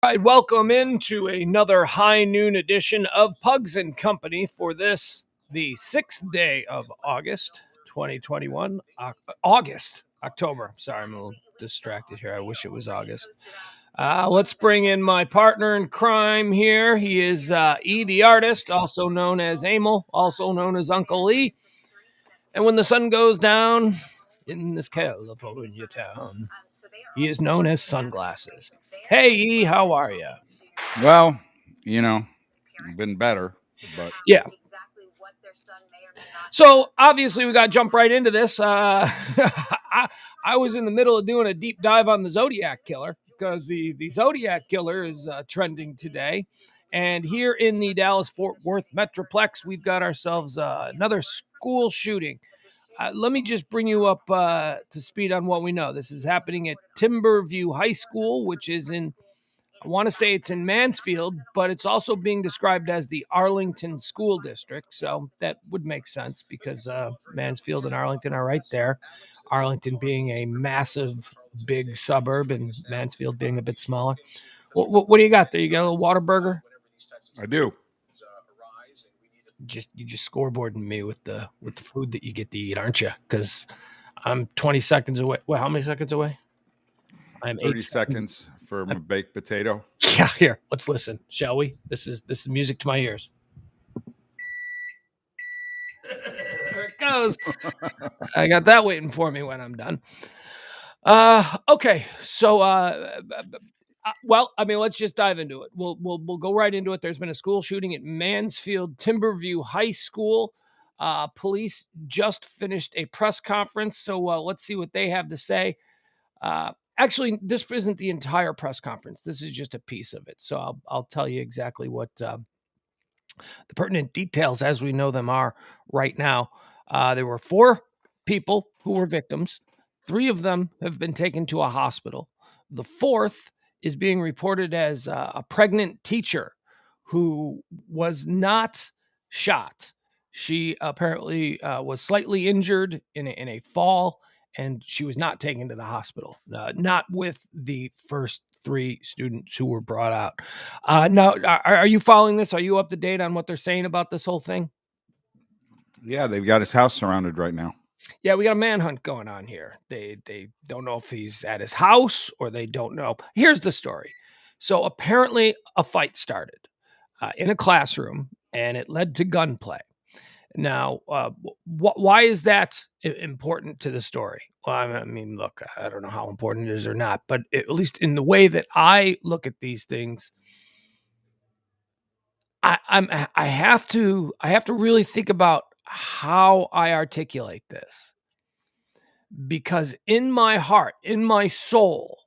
All right, welcome into another high noon edition of Pugs Company for the 6th day of August, 2021. October. Sorry, I'm a little distracted here. I wish it was August. Let's bring in my partner in crime here. He is E, the artist, also known as Emil, also known as Uncle E. And when the sun goes down in this California town, he is known as Sunglasses. Hey, E, how are you? Well, been better, but Yeah. So obviously we got to jump right into this. I was in the middle of doing a deep dive on the Zodiac Killer because the Zodiac Killer is trending today. And here in the Dallas-Fort Worth Metroplex, we've got ourselves another school shooting. Let me just bring you up to speed on what we know. This is happening at Timberview High School, which is I want to say it's in Mansfield, but it's also being described as the Arlington School District. So that would make sense because Mansfield and Arlington are right there. Arlington being a massive, big suburb and Mansfield being a bit smaller. What do you got there? You got a little Whataburger? I do. You just scoreboarding me with the food that you get to eat, aren't you? Because I'm 20 seconds away. Well, how many seconds away? I'm 30 8 seconds. seconds for my baked potato. Yeah, here. Let's listen, shall we? This is music to my ears. There it goes. I got that waiting for me when I'm done. Okay. So well, I mean, let's just dive into it. We'll go right into it. There's been a school shooting at Mansfield Timberview High School. Police just finished a press conference, so let's see what they have to say. Actually, this isn't the entire press conference. This is just a piece of it. So I'll tell you exactly what the pertinent details as we know them are right now. There were 4 people who were victims. 3 of them have been taken to a hospital. The 4th is being reported as a pregnant teacher who was not shot. She apparently was slightly injured in a fall, and she was not taken to the hospital, not with the first 3 students who were brought out. Now, are you following this? Are you up to date on what they're saying about this whole thing? Yeah, they've got his house surrounded right now. Yeah, we got a manhunt going on here. They don't know if he's at his house or they don't know. Here's the story. So apparently a fight started in a classroom and it led to gunplay. Now, why is that important to the story? Well, I mean, look, I don't know how important it is or not, but at least in the way that I look at these things, I have to really think about how I articulate this because in my heart, in my soul,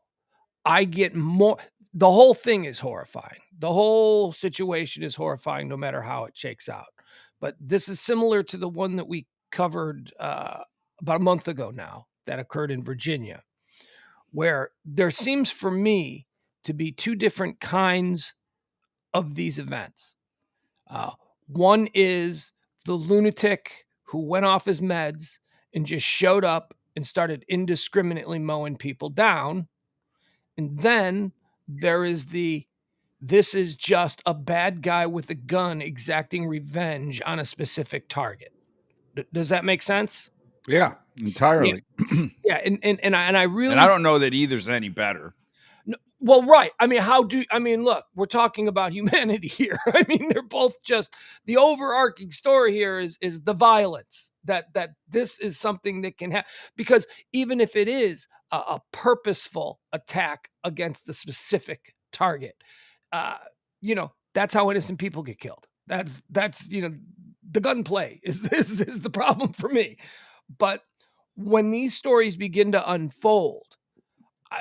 I get more. The whole thing is horrifying. The whole situation is horrifying, no matter how it shakes out. But this is similar to the one that we covered about a month ago now that occurred in Virginia, where there seems for me to be 2 different kinds of these events. Uh, One is the lunatic who went off his meds and just showed up and started indiscriminately mowing people down. And then there is this is just a bad guy with a gun exacting revenge on a specific target. Does that make sense? Yeah, Yeah. entirely. Yeah. And I And I really don't know that either's any better. Well, right. I mean, look, we're talking about humanity here. I mean, they're both just the overarching story here is the violence that this is something that can happen because even if it is a purposeful attack against a specific target, uh, that's how innocent people get killed. That's the gunplay is the problem for me. But when these stories begin to unfold,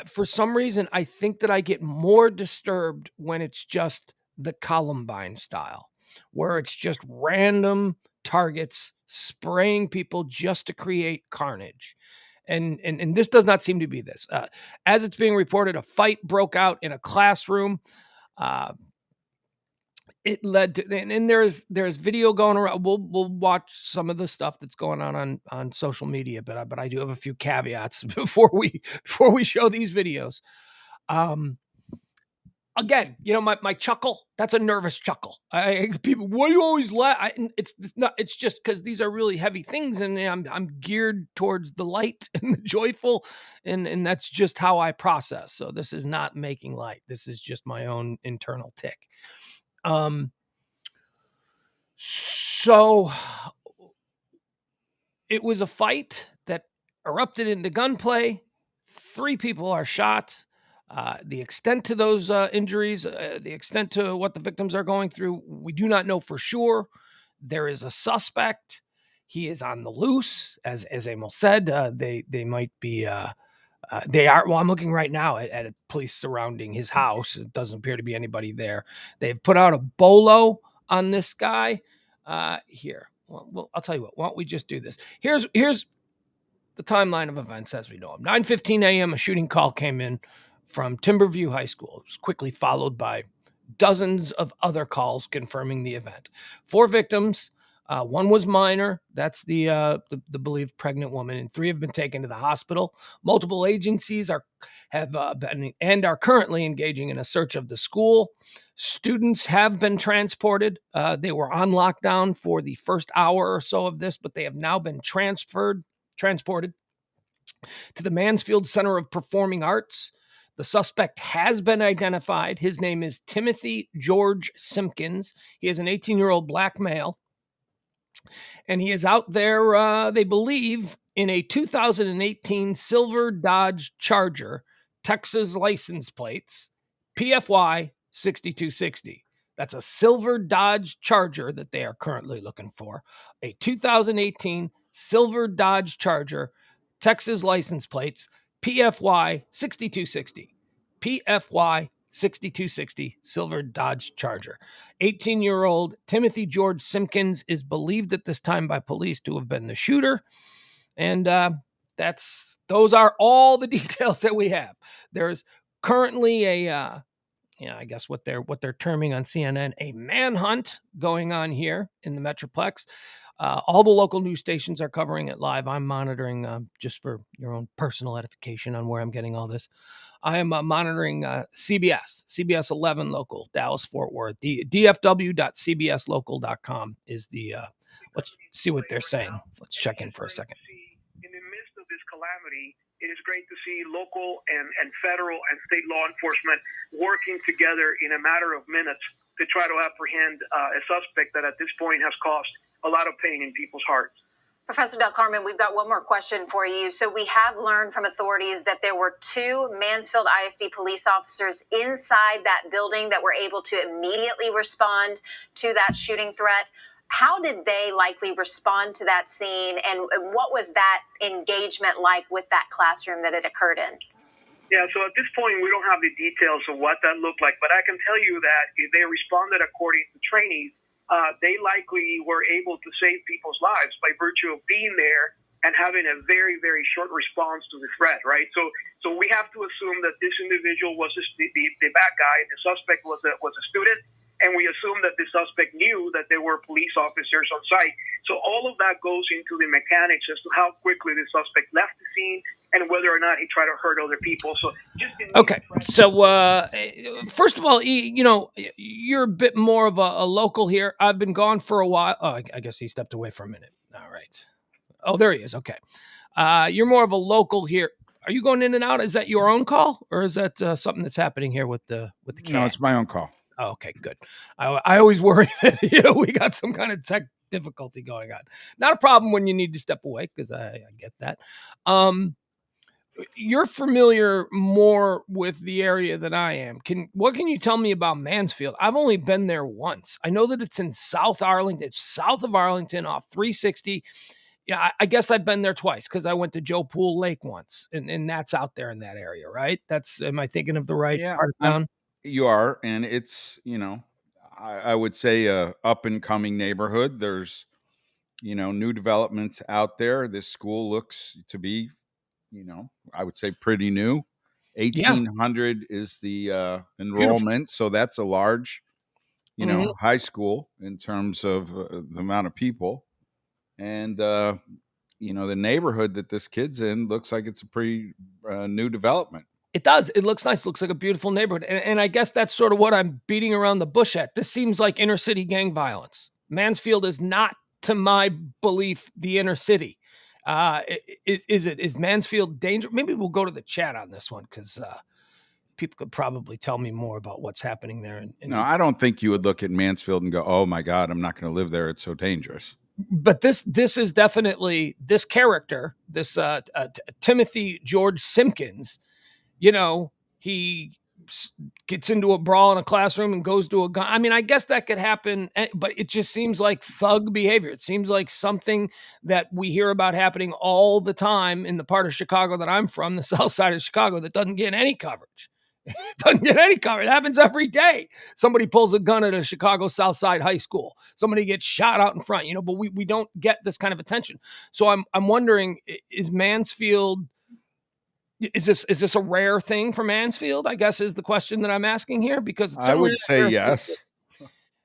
for some reason, I think that I get more disturbed when it's just the Columbine style, where it's just random targets spraying people just to create carnage. And this does not seem to be this. As it's being reported, a fight broke out in a classroom. Uh, it led to, and there's video going around. We'll watch some of the stuff that's going on social media, but I do have a few caveats before we show these videos. Um, again, my chuckle, that's a nervous chuckle. People, why do you always laugh? It's not, it's just because these are really heavy things, and I'm geared towards the light and the joyful, and that's just how I process. So this is not making light. This is just my own internal tick. Um, so it was a fight that erupted into gunplay. 3 people are shot. The extent to those injuries, the extent to what the victims are going through, we do not know for sure. There is a suspect. He is on the loose, as Emil said. They might be. They are. Well, I'm looking right now at police surrounding his house. It doesn't appear to be anybody there. They've put out a bolo on this guy. Here, well, I'll tell you what. Why don't we just do this? Here's the timeline of events as we know them. 9:15 a.m. A shooting call came in from Timberview High School. It was quickly followed by dozens of other calls confirming the event. 4 victims. One was minor. That's the believed pregnant woman, and 3 have been taken to the hospital. Multiple agencies have been and are currently engaging in a search of the school. Students have been transported. They were on lockdown for the first hour or so of this, but they have now been transported to the Mansfield Center of Performing Arts. The suspect has been identified. His name is Timothy George Simpkins. He is an 18-year-old black male, and he is out there, they believe, in a 2018 silver Dodge Charger, Texas license plates, PFY 6260. That's a silver Dodge Charger that they are currently looking for. A 2018 silver Dodge Charger, Texas license plates, PFY 6260. PFY 6260 silver Dodge Charger. 18-year-old Timothy George Simpkins is believed at this time by police to have been the shooter. And those are all the details that we have. There's currently I guess what they're terming on CNN a manhunt going on here in the Metroplex. All the local news stations are covering it live. I'm monitoring, just for your own personal edification on where I'm getting all this. I am monitoring CBS 11 local, Dallas Fort Worth. DFW.cbslocal.com is the. Let's see what they're saying. Let's check in for a second. In the midst of this calamity, it is great to see local and federal and state law enforcement working together in a matter of minutes to try to apprehend a suspect that at this point has caused a lot of pain in people's hearts. Professor Del Carmen, we've got one more question for you. So we have learned from authorities that there were 2 Mansfield ISD police officers inside that building that were able to immediately respond to that shooting threat. How did they likely respond to that scene, and what was that engagement like with that classroom that it occurred in? Yeah, so at this point, we don't have the details of what that looked like, but I can tell you that if they responded according to trainees, they likely were able to save people's lives by virtue of being there and having a very, very short response to the threat, right? So we have to assume that this individual was the bad guy, the suspect was a student, and we assume that the suspect knew that there were police officers on site. So all of that goes into the mechanics as to how quickly the suspect left the scene and whether or not he tried to hurt other people. So just okay. So first of all, you're a bit more of a local here. I've been gone for a while. Oh, I guess he stepped away for a minute. All right. Oh, there he is. Okay. You're more of a local here. Are you going in and out? Is that your own call, or is that something that's happening here with the cat? No, it's my own call. Oh, okay, good. I always worry that we got some kind of tech difficulty going on. Not a problem when you need to step away, because I get that. You're familiar more with the area than I am. What can you tell me about Mansfield? I've only been there once. I know that it's in South Arlington. It's south of Arlington off 360. Yeah, I guess I've been there twice because I went to Joe Pool Lake once, and that's out there in that area, right? Am I thinking of the right part of town? You are, and it's, I would say a up and coming neighborhood. There's, new developments out there. This school looks to be, I would say pretty new. 1,800 is the enrollment, so that's a large, high school in terms of the amount of people. And the neighborhood that this kid's in looks like it's a pretty new development. It does. It looks nice. It looks like a beautiful neighborhood. And I guess that's sort of what I'm beating around the bush at. This seems like inner city gang violence. Mansfield is not, to my belief, the inner city. Is Mansfield dangerous? Maybe we'll go to the chat on this one because people could probably tell me more about what's happening there. No, I don't think you would look at Mansfield and go, "Oh my God, I'm not going to live there. It's so dangerous." But this is definitely this character, this Timothy George Simpkins. You know, he gets into a brawl in a classroom and goes to a gun. I mean, I guess that could happen, but it just seems like thug behavior. It seems like something that we hear about happening all the time in the part of Chicago that I'm from, the south side of Chicago, that doesn't get any coverage. It doesn't get any coverage. It happens every day. Somebody pulls a gun at a Chicago South Side high school. Somebody gets shot out in front, but we don't get this kind of attention. So I'm wondering, is Mansfield, is this a rare thing for Mansfield? I guess is the question that I'm asking here, because I would say yes.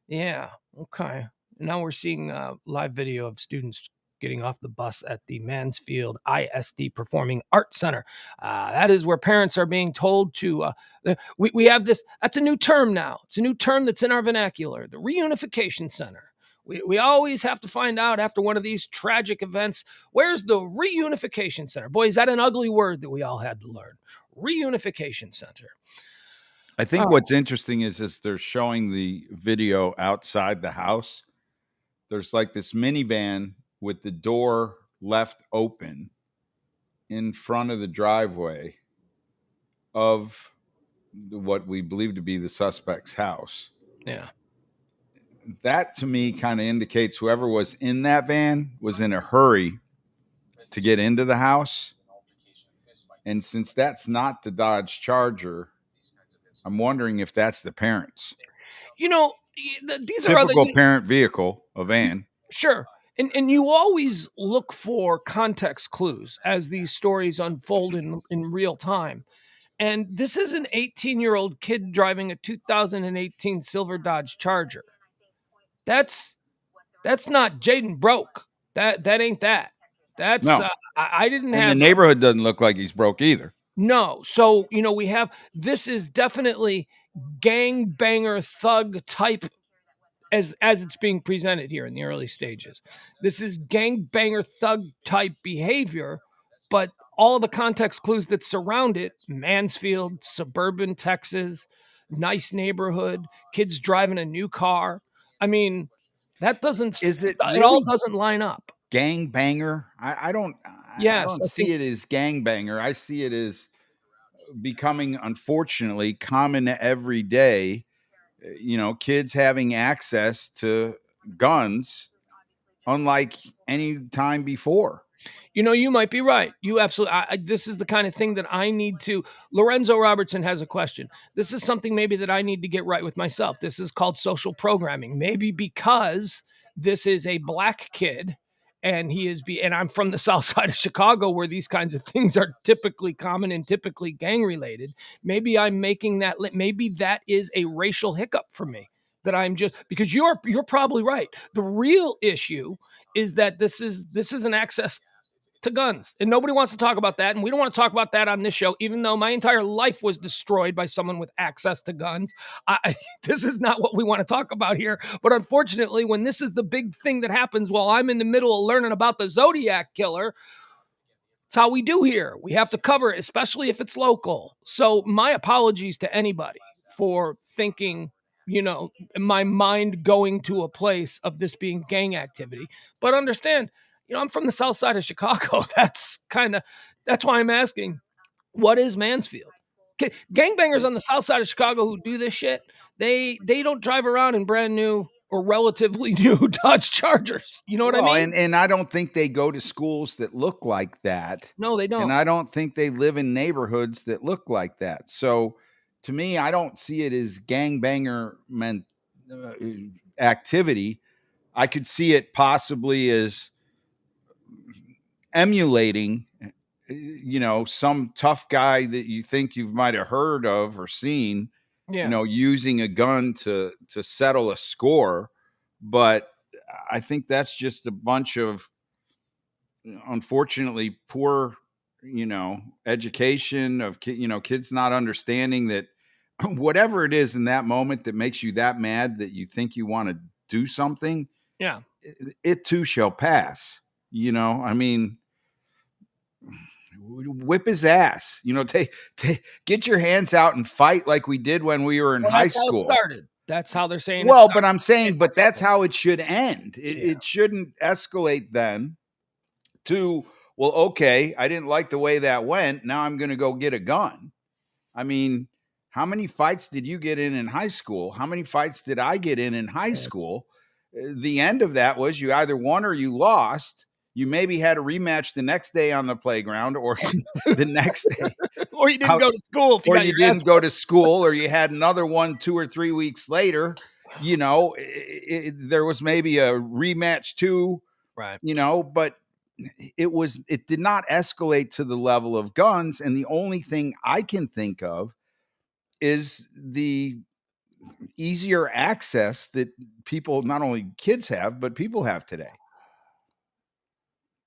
Yeah. Okay. Now we're seeing a live video of students getting off the bus at the Mansfield ISD Performing Arts Center. That is where parents are being told to. We have this. That's a new term now. It's a new term that's in our vernacular. The Reunification Center. We always have to find out after one of these tragic events, where's the Reunification Center? Boy, is that an ugly word that we all had to learn. Reunification Center. I think what's interesting is they're showing the video outside the house. There's like this minivan with the door left open in front of the driveway of what we believe to be the suspect's house. Yeah. That to me kind of indicates whoever was in that van was in a hurry to get into the house. And since that's not the Dodge Charger, I'm wondering if that's the parents. These Typical are other parent vehicle, a van. Sure. And you always look for context clues as these stories unfold in real time. And this is an 18-year-old kid driving a 2018 silver Dodge Charger. That's not Jaden broke. That ain't that. That's No. I didn't And have the neighborhood doesn't look like he's broke either. No. So, we have, this is definitely gangbanger thug type as it's being presented here in the early stages. This is gangbanger thug type behavior, but all the context clues that surround it, Mansfield, suburban Texas, nice neighborhood, kids driving a new car. I mean, that doesn't, Is it it all really doesn't line up. Gangbanger? I don't see it as gangbanger. I see it as becoming, unfortunately, common every day. Kids having access to guns unlike any time before. You might be right. You absolutely. This is the kind of thing that I need to. Lorenzo Robertson has a question. This is something maybe that I need to get right with myself. This is called social programming. Maybe because this is a black kid, and and I'm from the south side of Chicago, where these kinds of things are typically common and typically gang related. Maybe I'm making that. Maybe that is a racial hiccup for me. That I'm just, because you're probably right. The real issue is that this is an access to guns, and nobody wants to talk about that, and we don't want to talk about that on this show, even though my entire life was destroyed by someone with access to guns. This is not what we want to talk about here, but unfortunately, when this is the big thing that happens while I'm in the middle of learning about the Zodiac killer, it's how we do here. We have to cover it, especially if it's local. So my apologies to anybody for thinking, my mind going to a place of this being gang activity, but understand, I'm from the south side of Chicago. That's why I'm asking, what is Mansfield? Gangbangers on the south side of Chicago who do this shit, they don't drive around in brand new or relatively new Dodge Chargers. You know what I mean? And I don't think they go to schools that look like that. No, they don't. And I don't think they live in neighborhoods that look like that. So to me, I don't see it as gangbanger activity. I could see it possibly as emulating, some tough guy that you think you might have heard of or seen, using a gun to settle a score. But I think that's just a bunch of, unfortunately, poor education of kids not understanding that whatever it is in that moment that makes you that mad that you think you want to do something, Yeah. it too shall pass. I mean, whip his ass. Get your hands out and fight like we did when we were in Well, high that's how it school. started. That's how they're saying it Well, but started. I'm saying, It but that's escalated. how it should end. It shouldn't escalate then to, well, okay, I didn't like the way that went. Now I'm going to go get a gun. I mean, how many fights did you get in high school? How many fights did I get in high school? The end of that was you either won or you lost. You maybe had a rematch the next day on the playground or the next day. Or you didn't go to school if you or got you your ass didn't go to school, or you had another one 2 or 3 weeks later. There was maybe a rematch too, right. But it did not escalate to the level of guns. And the only thing I can think of is the easier access that people, not only kids have, but people have today.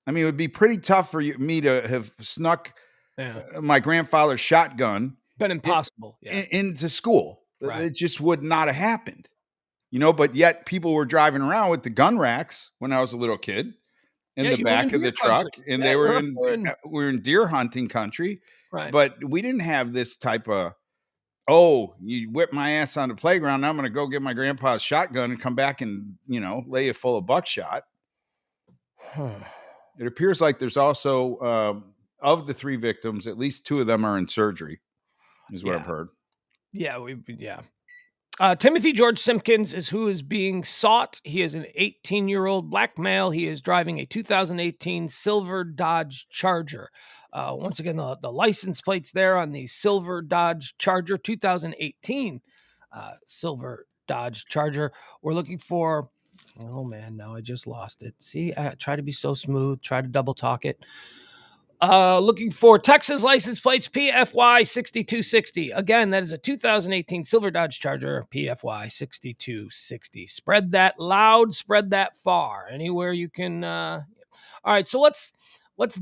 I mean, it would be pretty tough for me to have snuck my grandfather's shotgun. Been impossible. Into school. Right. It just would not have happened. But yet people were driving around with the gun racks when I was a little kid in the back of the truck, and they were we're in deer hunting country. Right. But we didn't have this type of, oh, you whip my ass on the playground, now I'm going to go get my grandpa's shotgun and come back and, lay it full of buckshot. It appears like there's also, of the 3 victims, at least 2 of them are in surgery, is what I've heard. Yeah, Timothy George Simpkins is who is being sought. He is an 18-year-old black male. He is driving a 2018 silver Dodge Charger. Once again, the license plates there on the silver Dodge Charger, 2018 silver Dodge Charger. We're looking for, oh man, now I just lost it. See, I try to be so smooth, try to double talk it. Looking for Texas license plates PFY 6260. Again, that is a 2018 silver Dodge Charger PFY 6260. Spread that loud, spread that far. Anywhere you can. All right, so let's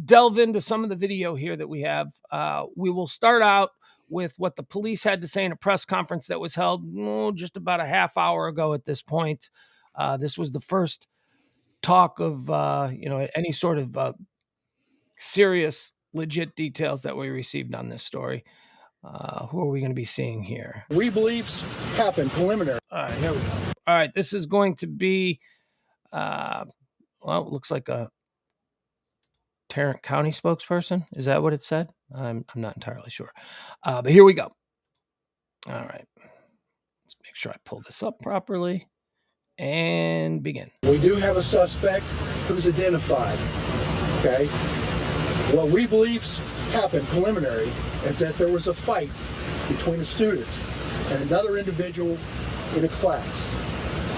delve into some of the video here that we have. We will start out with what the police had to say in a press conference that was held just about a half hour ago at this point. This was the first talk of any sort of serious, legit details that we received on this story. Who are we going to be seeing here? We believe happened preliminary. All right, here we go. All right, this is going to be, it looks like a Tarrant County spokesperson. Is that what it said? I'm not entirely sure. But here we go. All right. Let's make sure I pull this up properly and begin. We do have a suspect who's identified. Okay. What we believe happened preliminary is that there was a fight between a student and another individual in a class,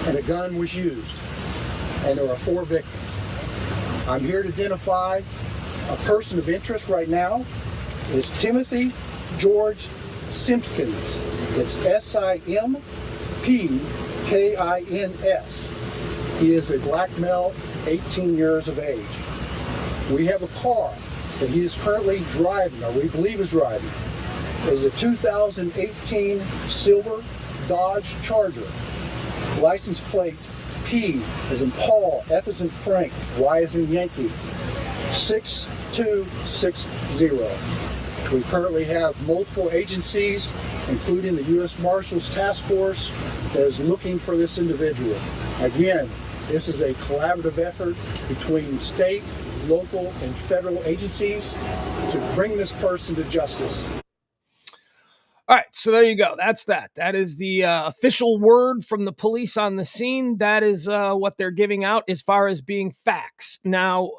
and a gun was used, and there are 4 victims. I'm here to identify a person of interest right now. Is Timothy George Simpkins. It's Simpkins. He is a black male, 18 years of age. We have a car that he is currently driving, or we believe is driving. It is a 2018 silver Dodge Charger. License plate P as in Paul, F as in Frank, Y as in Yankee, 6260. We currently have multiple agencies, including the U.S. Marshals Task Force, that is looking for this individual. Again, this is a collaborative effort between state, local, and federal agencies to bring this person to justice. All right, so there you go. That's that. That is the official word from the police on the scene. That is what they're giving out as far as being facts. Now,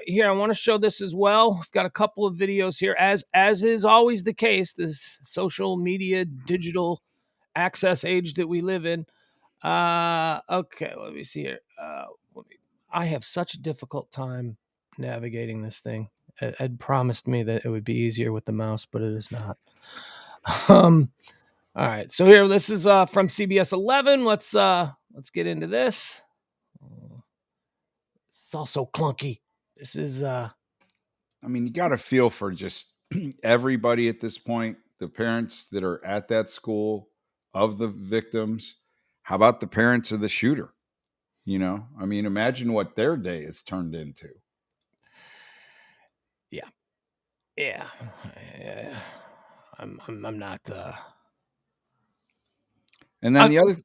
here, I want to show this as well. I've got a couple of videos here. As is always the case, this social media, digital access age that we live in. Okay, let me see here. I have such a difficult time navigating this thing. Ed promised me that it would be easier with the mouse, but it is not. All right, so here, this is from CBS 11. Let's get into this. It's also clunky. This is I mean, you got to feel for just everybody at this point, the parents that are at that school of the victims. How about the parents of the shooter? I mean, imagine what their day is turned into. Yeah. Yeah. Yeah. I'm not And then the other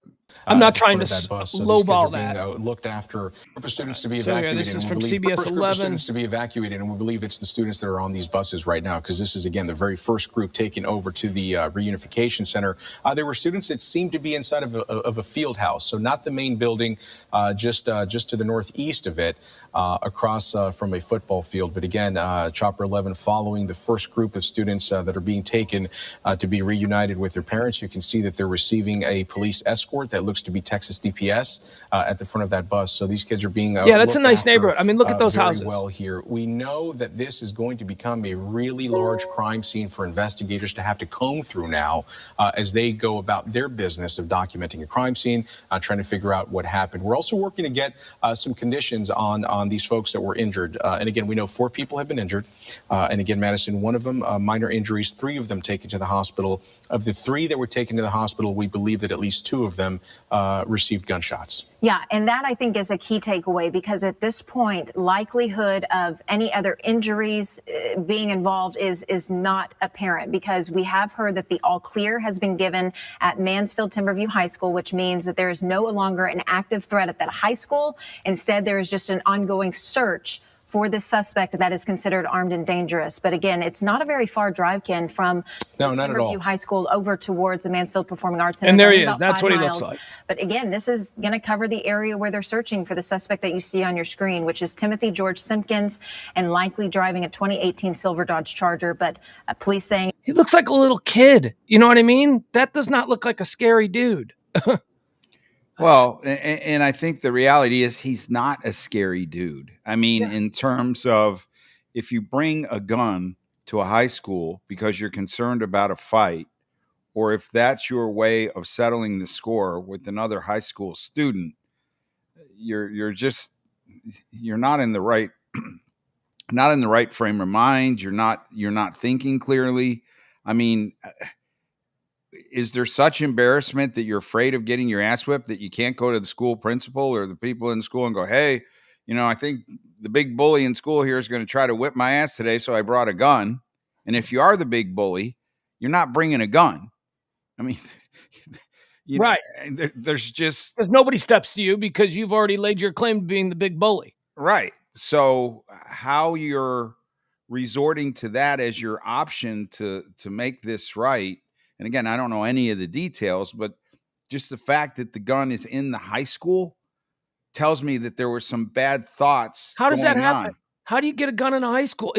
I'm not at the trying front to of that bus. So these kids are lowball being that. looked after. Group of students to be So here, evacuated. this is and we from believe CBS first group of 11. students to be evacuated, and we believe it's the students that are on these buses right now, because this is, again, the very first group taken over to the reunification center. There were students that seemed to be inside of a field house, so not the main building, just to the northeast of it, across from a football field. But again, Chopper 11 following the first group of students that are being taken to be reunited with their parents. You can see that they're receiving a police escort that looks to be Texas DPS at the front of that bus. So these kids are being Yeah, that's a looked nice after, neighborhood. I mean, look at those very houses. well here. We know that this is going to become a really large crime scene for investigators to have to comb through now as they go about their business of documenting a crime scene, trying to figure out what happened. We're also working to get some conditions on these folks that were injured. And again, we know 4 people have been injured. And again, Madison, one of them, minor injuries, 3 of them taken to the hospital. Of the 3 that were taken to the hospital, we believe that at least 2 of them received gunshots. Yeah, and that I think is a key takeaway, because at this point, likelihood of any other injuries being involved is not apparent, because we have heard that the all clear has been given at Mansfield Timberview High School, which means that there is no longer an active threat at that high school. Instead, there is just an ongoing search for the suspect that is considered armed and dangerous. But again, it's not a very far drive, Ken, from Timberview High School over towards the Mansfield Performing Arts Center. And there he is. That's what he looks like. But again, this is going to cover the area where they're searching for the suspect that you see on your screen, which is Timothy George Simpkins, and likely driving a 2018 silver Dodge Charger. But police saying he looks like a little kid. You know what I mean? That does not look like a scary dude. Well, and I think the reality is he's not a scary dude. I mean, in terms of if you bring a gun to a high school because you're concerned about a fight, or if that's your way of settling the score with another high school student, you're not in the right frame of mind. You're not thinking clearly. I mean, is there such embarrassment that you're afraid of getting your ass whipped that you can't go to the school principal or the people in school and go, hey, I think the big bully in school here is going to try to whip my ass today, so I brought a gun. And if you are the big bully, you're not bringing a gun. I mean, right. There's nobody steps to you because you've already laid your claim to being the big bully. Right. So how you're resorting to that as your option to make this right. And again, I don't know any of the details, but just the fact that the gun is in the high school tells me that there were some bad thoughts. How does that happen? On. How do you get a gun in a high school?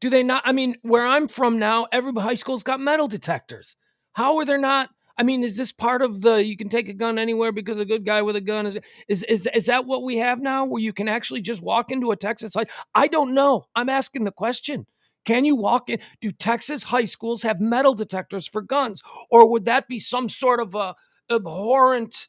Do they not? I mean, where I'm from now, every high school's got metal detectors. How are there not? I mean, is this part of you can take a gun anywhere because a good guy with a gun is that what we have now, where you can actually just walk into a Texas high? I don't know. I'm asking the question. Can you walk in? Do Texas high schools have metal detectors for guns? Or would that be some sort of a abhorrent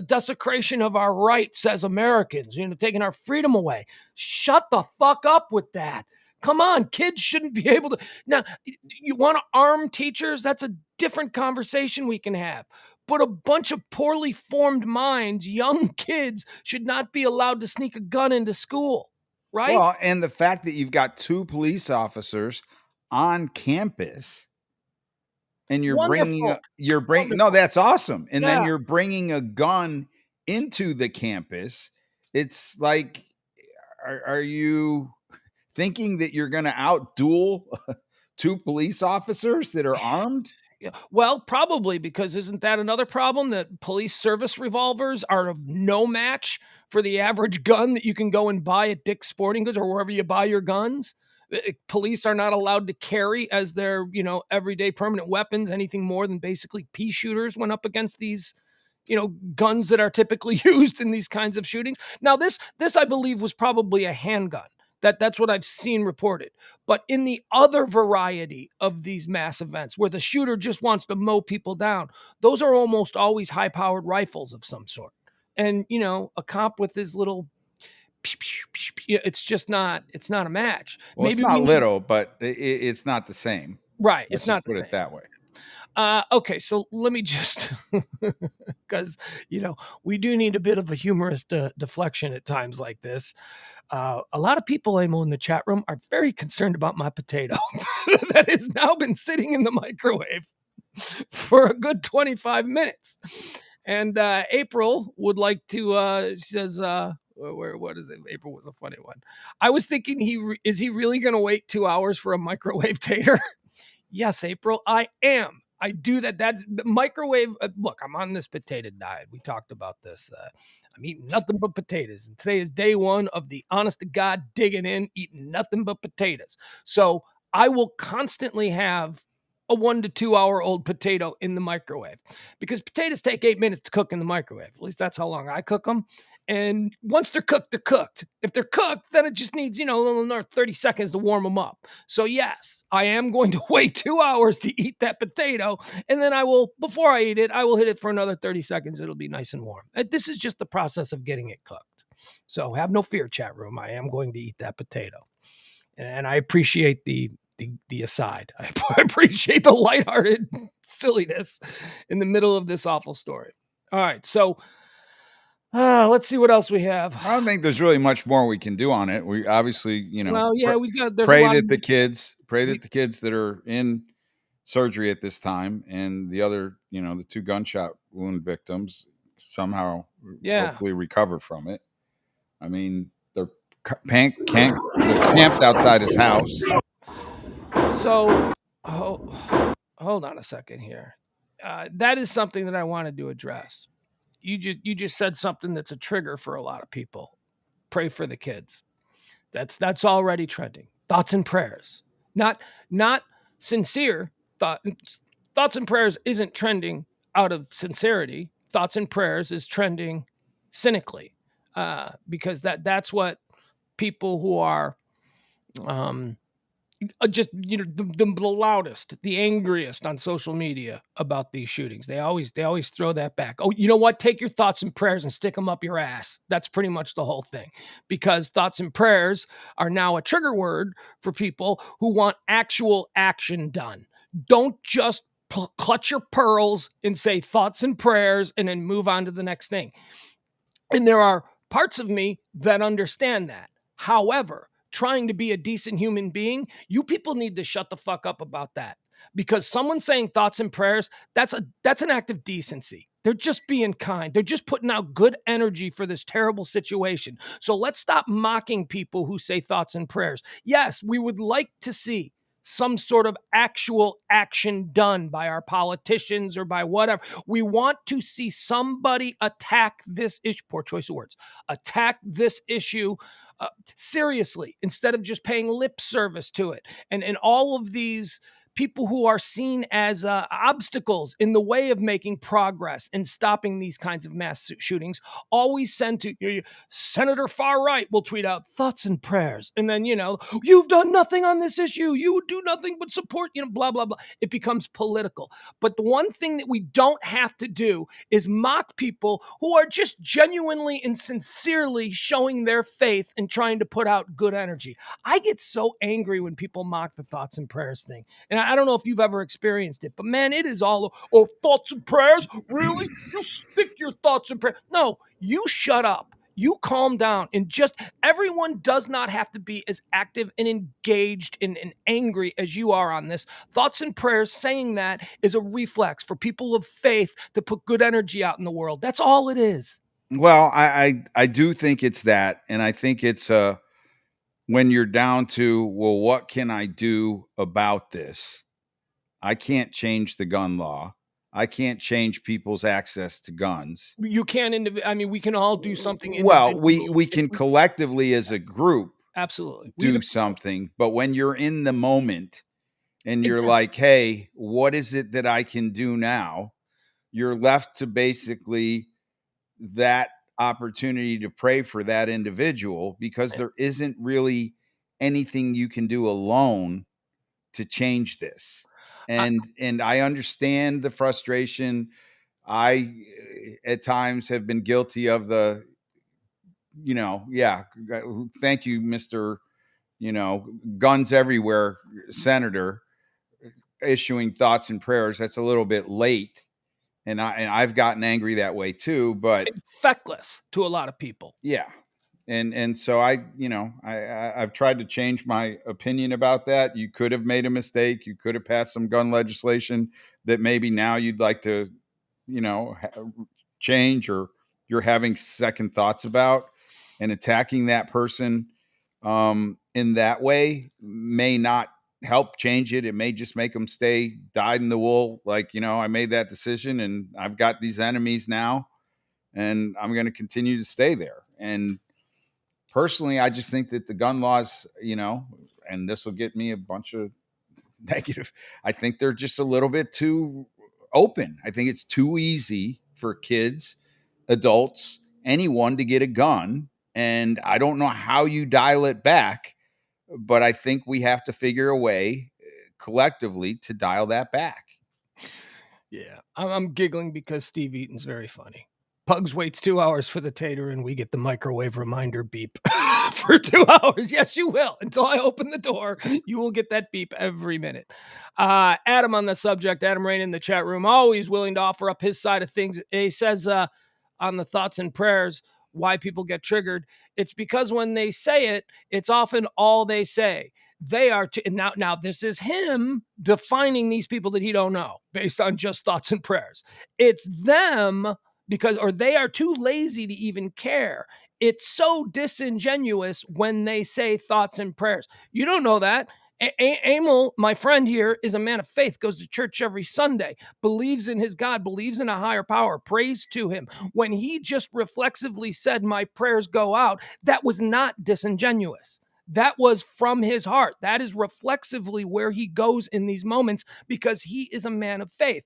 desecration of our rights as Americans, taking our freedom away? Shut the fuck up with that. Come on, kids shouldn't be able to. Now, you want to arm teachers? That's a different conversation we can have. But a bunch of poorly formed minds, young kids, should not be allowed to sneak a gun into school, right? Well, and the fact that you've got 2 police officers on campus, and you're Wonderful. bringing no, that's awesome. And then you're bringing a gun into the campus. It's like, are you thinking that you're going to outduel 2 police officers that are armed? Well, probably, because isn't that another problem, that police service revolvers are of no match for the average gun that you can go and buy at Dick's Sporting Goods or wherever you buy your guns? Police are not allowed to carry as their, everyday permanent weapons anything more than basically pea shooters when up against these, guns that are typically used in these kinds of shootings. Now, this I believe was probably a handgun. That's what I've seen reported. But in the other variety of these mass events where the shooter just wants to mow people down, those are almost always high-powered rifles of some sort. And, a cop with his little It's just not. It's not a match. Well, it's Maybe we not need little, but it's not the same. right. Let's It's just not the put it same. that way. Okay, so let me just because we do need a bit of a humorous deflection at times like this. A lot of people, Amo, in the chat room are very concerned about my potato that has now been sitting in the microwave for a good 25 minutes. And April would like to. She says, what is it? April was a funny one. I was thinking, is he really going to wait 2 hours for a microwave tater? Yes, April, I am. I do that. That's microwave. Look, I'm on this potato diet. We talked about this. I'm eating nothing but potatoes. And today is day one of the honest to God digging in, eating nothing but potatoes. So I will constantly have a 1 to 2 hour old potato in the microwave because potatoes take 8 minutes to cook in the microwave. At least that's how long I cook them. And once they're cooked, they're cooked. If they're cooked, then it just needs, a little another 30 seconds to warm them up. So yes, I am going to wait 2 hours to eat that potato. And then before I eat it, I will hit it for another 30 seconds. It'll be nice and warm. This is just the process of getting it cooked. So have no fear, chat room. I am going to eat that potato. And I appreciate the aside. I appreciate the lighthearted silliness in the middle of this awful story. All right. So let's see what else we have. I don't think there's really much more we can do on it. We obviously, Well, yeah, there's pray a lot that the kids that are in surgery at this time and the other, the 2 gunshot wound victims somehow hopefully recover from it. I mean, they're camped outside his house. So, hold on a second here. That is something that I wanted to address. You just said something that's a trigger for a lot of people. Pray for the kids. That's already trending. Thoughts and prayers, not sincere thoughts and prayers isn't trending out of sincerity. Thoughts and prayers is trending cynically, because that's what people who are just the loudest, the angriest on social media about these shootings. They always throw that back. Oh, you know what? Take your thoughts and prayers and stick them up your ass. That's pretty much the whole thing, because thoughts and prayers are now a trigger word for people who want actual action done. Don't just clutch your pearls and say thoughts and prayers and then move on to the next thing. And there are parts of me that understand that. However, trying to be a decent human being, you people need to shut the fuck up about that. Because someone saying thoughts and prayers, that's an act of decency. They're just being kind. They're just putting out good energy for this terrible situation. So let's stop mocking people who say thoughts and prayers. Yes, we would like to see some sort of actual action done by our politicians or by whatever. We want to see somebody attack this issue. Poor choice of words. Attack this issue seriously, instead of just paying lip service to it. And all of these people who are seen as obstacles in the way of making progress and stopping these kinds of mass shootings always send to Senator Far Right will tweet out thoughts and prayers. And then, you've done nothing on this issue. You do nothing but support, blah, blah, blah. It becomes political. But the one thing that we don't have to do is mock people who are just genuinely and sincerely showing their faith and trying to put out good energy. I get so angry when people mock the thoughts and prayers thing. And I don't know if you've ever experienced it, but man, it is all, thoughts and prayers? Really? You stick your thoughts and prayers. No, you shut up. You calm down, and just everyone does not have to be as active and engaged and angry as you are on this. Thoughts and prayers saying that is a reflex for people of faith to put good energy out in the world. That's all it is. Well, I do think it's that. And I think it's when you're down to, well, what can I do about this? I can't change the gun law. I can't change people's access to guns. You can't. We can all do something. Well, we can collectively as a group absolutely do something. But when you're in the moment and you're like, hey, what is it that I can do now? You're left to basically that opportunity to pray for that individual, because there isn't really anything you can do alone to change this. And I understand the frustration. I at times have been guilty of the yeah. Thank you, Mr. Guns everywhere, Senator, issuing thoughts and prayers. That's a little bit late, and I've gotten angry that way too. But feckless to a lot of people. yeah, and so I've tried to change my opinion about that. You could have made a mistake. You could have passed some gun legislation that maybe now you'd like to, change, or you're having second thoughts about, and attacking that person in that way may not help change it. It may just make them stay dyed in the wool. Like, I made that decision and I've got these enemies now and I'm going to continue to stay there. And personally, I just think that the gun laws, and this will get me a bunch of negative, I think they're just a little bit too open. I think it's too easy for kids, adults, anyone to get a gun. And I don't know how you dial it back, but I think we have to figure a way collectively to dial that back. Yeah, I'm giggling because Steve Eaton's very funny. Pugs waits 2 hours for the tater, and we get the microwave reminder beep for 2 hours. Yes, you will. Until I open the door, you will get that beep every minute. Adam on the subject, Adam Rain in the chat room, always willing to offer up his side of things. He says on the thoughts and prayers, why people get triggered. It's because when they say it, it's often all they say. They are now this is him defining these people that he don't know based on just thoughts and prayers. It's them or they are too lazy to even care. It's so disingenuous when they say thoughts and prayers. You don't know that. Emil, my friend here, is a man of faith, goes to church every Sunday, believes in his God, believes in a higher power, prays to him. When he just reflexively said, my prayers go out, that was not disingenuous. That was from his heart. That is reflexively where he goes in these moments because he is a man of faith.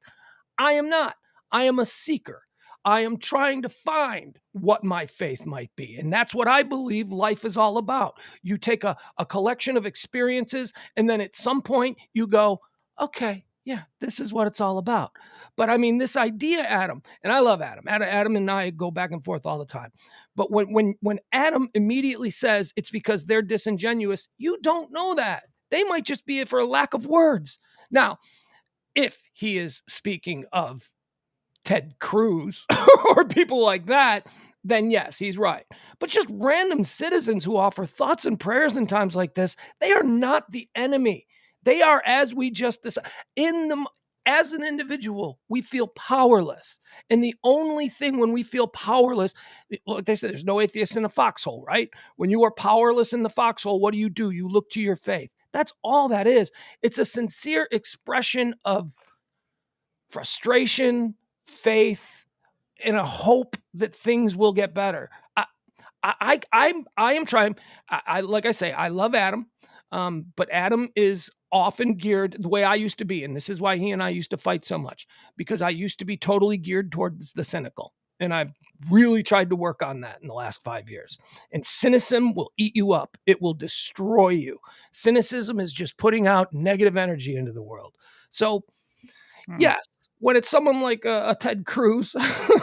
I am not. I am a seeker. I am trying to find what my faith might be. And that's what I believe life is all about. You take a collection of experiences, and then at some point you go, okay, yeah, this is what it's all about. But I mean, this idea, Adam, and I love Adam. Adam and I go back and forth all the time. But when Adam immediately says it's because they're disingenuous, you don't know that. They might just be for a lack of words. Now, if he is speaking of Ted Cruz or people like that, then yes, he's right. But just random citizens who offer thoughts and prayers in times like this, they are not the enemy. They are, as we just decided, as an individual, we feel powerless. And the only thing when we feel powerless, like they said, there's no atheist in a foxhole, right? When you are powerless in the foxhole, what do? You look to your faith. That's all that is. It's a sincere expression of frustration, faith, and a hope that things will get better. I am trying. Like I say, I love Adam, but Adam is often geared the way I used to be, and this is why he and I used to fight so much, because I used to be totally geared towards the cynical, and I've really tried to work on that in the last 5 years. And cynicism will eat you up. It will destroy you. Cynicism is just putting out negative energy into the world. So, yes, when it's someone like a Ted Cruz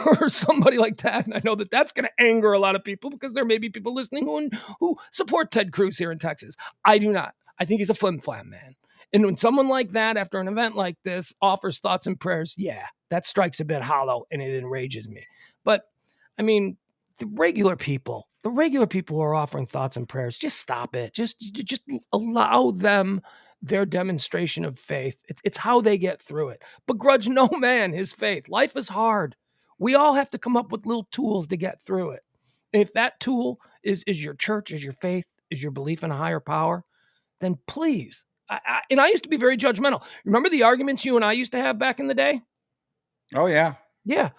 or somebody like that, and I know that that's going to anger a lot of people because there may be people listening who support Ted Cruz here in Texas. I do not. I think he's a flim-flam man. And when someone like that, after an event like this, offers thoughts and prayers, yeah, that strikes a bit hollow and it enrages me. But, I mean, the regular people who are offering thoughts and prayers, just stop it. Just allow them their demonstration of faith. It's how they get through it. Begrudge no man his faith. Life is hard. We all have to come up with little tools to get through it. And if that tool is your church, is your faith, is your belief in a higher power, then please. And I used to be very judgmental. Remember the arguments you and I used to have back in the day? Oh, yeah. Yeah.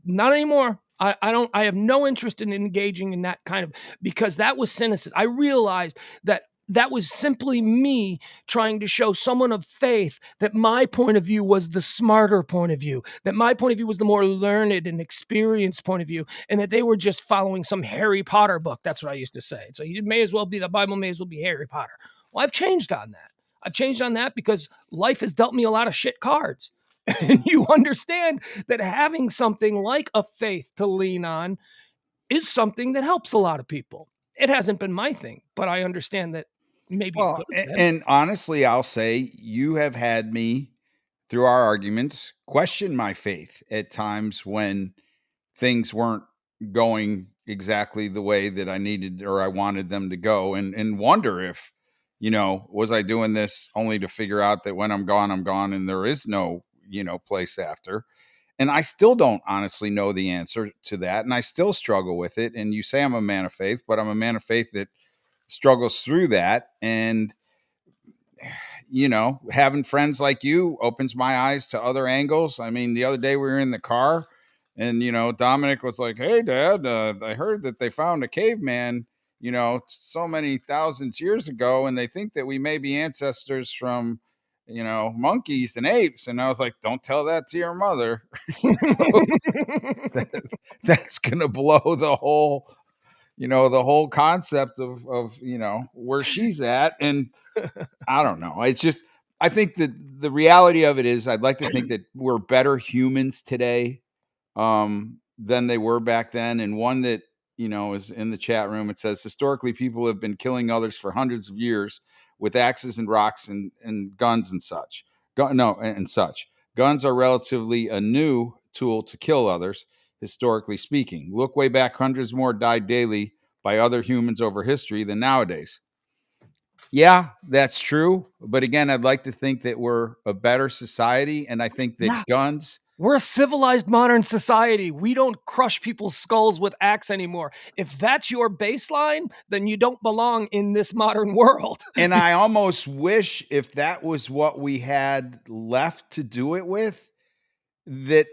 Not anymore. I have no interest in engaging in that kind of, because that was cynicism. I realized that was simply me trying to show someone of faith that my point of view was the smarter point of view, that my point of view was the more learned and experienced point of view, and that they were just following some Harry Potter book. That's what I used to say. So the Bible may as well be Harry Potter. Well, I've changed on that. I've changed on that because life has dealt me a lot of shit cards. And you understand that having something like a faith to lean on is something that helps a lot of people. It hasn't been my thing, but I understand that maybe it Well, could have been. and honestly, I'll say you have had me through our arguments question my faith at times when things weren't going exactly the way that I needed or I wanted them to go, and wonder if, was I doing this only to figure out that when I'm gone and there is no, place after. And I still don't honestly know the answer to that. And I still struggle with it. And you say I'm a man of faith, but I'm a man of faith that struggles through that. And having friends like you opens my eyes to other angles. I mean, the other day we were in the car and, Dominic was like, "Hey, Dad, I heard that they found a caveman, so many thousands years ago, and they think that we may be ancestors from, monkeys and apes." And I was like, "Don't tell that to your mother." that, that's going to blow the whole concept of where she's at. And I don't know. It's just, I think that the reality of it is, I'd like to think that we're better humans today than they were back then. And one that, is in the chat room, it says, historically, people have been killing others for hundreds of years with axes and rocks and guns and such. And such. Guns are relatively a new tool to kill others, historically speaking. Look way back, hundreds more died daily by other humans over history than nowadays. Yeah, that's true. But again, I'd like to think that we're a better society. And I think that guns. We're a civilized modern society. We don't crush people's skulls with axe anymore. If that's your baseline, then you don't belong in this modern world. And I almost wish, if that was what we had left to do it with, that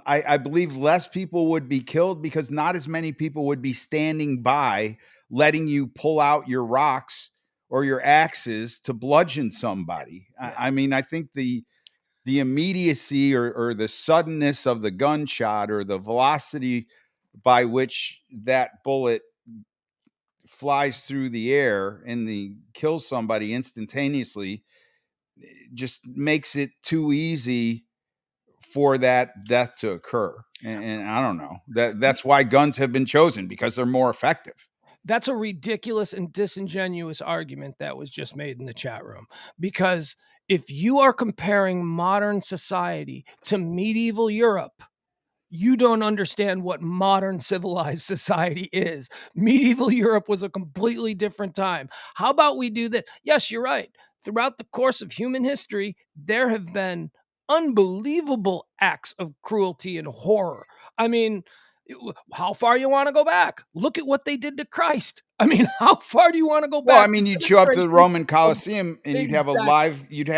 I believe less people would be killed, because not as many people would be standing by letting you pull out your rocks or your axes to bludgeon somebody. Yeah. I mean, I think the immediacy or the suddenness of the gunshot or the velocity by which that bullet flies through the air and kills somebody instantaneously just makes it too easy for that death to occur. And I don't know, that's why guns have been chosen, because they're more effective. That's a ridiculous and disingenuous argument that was just made in the chat room, because if you are comparing modern society to medieval Europe, you don't understand what modern civilized society is. Medieval Europe was a completely different time. How about we do that? Yes, you're right. Throughout the course of human history, there have been unbelievable acts of cruelty and horror. I mean, how far you want to go back? Look at what they did to Christ. I mean, how far do you want to go back? Well, I mean, you'd show up to the Roman Colosseum and you'd have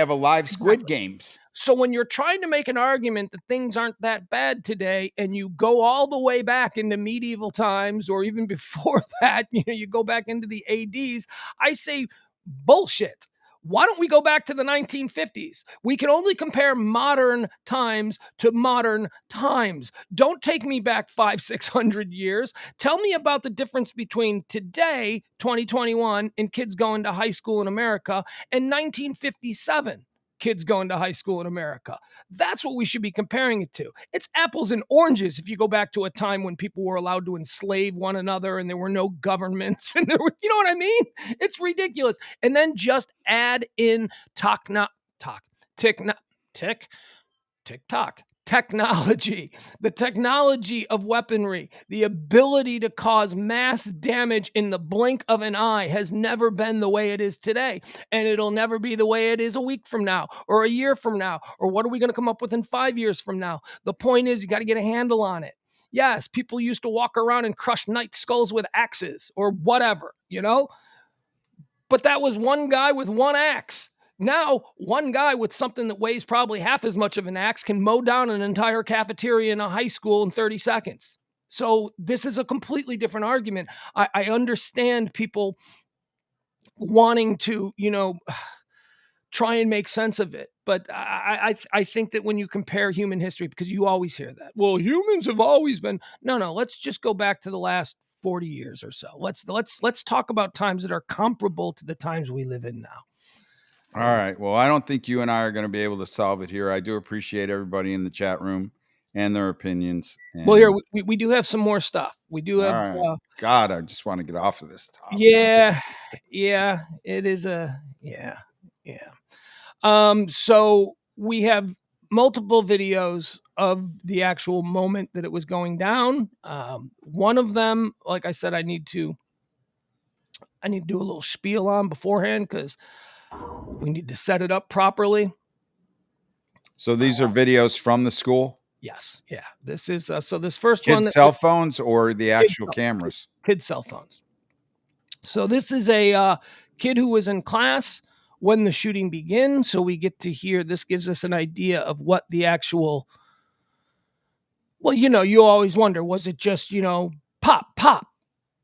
a live Squid Games. So when you're trying to make an argument that things aren't that bad today, and you go all the way back into medieval times, or even before that, you go back into the ADs, I say bullshit. Why don't we go back to the 1950s? We can only compare modern times to modern times. Don't take me back 500-600 years. Tell me about the difference between today, 2021, and kids going to high school in America, and 1957. Kids going to high school in America. That's what we should be comparing it to. It's apples and oranges if you go back to a time when people were allowed to enslave one another and there were no governments and there were, you know what I mean? It's ridiculous. And then just add in TikTok technology, the technology of weaponry, the ability to cause mass damage in the blink of an eye has never been the way it is today. And it'll never be the way it is a week from now, or a year from now, or what are we going to come up with in 5 years from now? The point is, you got to get a handle on it. Yes, people used to walk around and crush knight skulls with axes or whatever, but that was one guy with one axe. Now, one guy with something that weighs probably half as much of an axe can mow down an entire cafeteria in a high school in 30 seconds. So this is a completely different argument. I understand people wanting to, try and make sense of it. But I think that when you compare human history, because you always hear that, well, humans have always been. No, let's just go back to the last 40 years or so. Let's talk about times that are comparable to the times we live in now. All right. Well, I don't think you and I are going to be able to solve it here. I do appreciate everybody in the chat room and their opinions. Well, here And we do have some more stuff. We do all have, right, God, I just want to get off of this topic. yeah, it is yeah. So we have multiple videos of the actual moment that it was going down. One of them, like I said, I need to do a little spiel on beforehand because we need to set it up properly. So these are videos from the school? Yes, yeah. This is so this first one Kids' that cell phones or the actual cell- cameras? kids' cell phones. So this is a kid who was in class when the shooting began. So we get to hear, this gives us an idea of what the actual, well, you always wonder, was it just, pop, pop,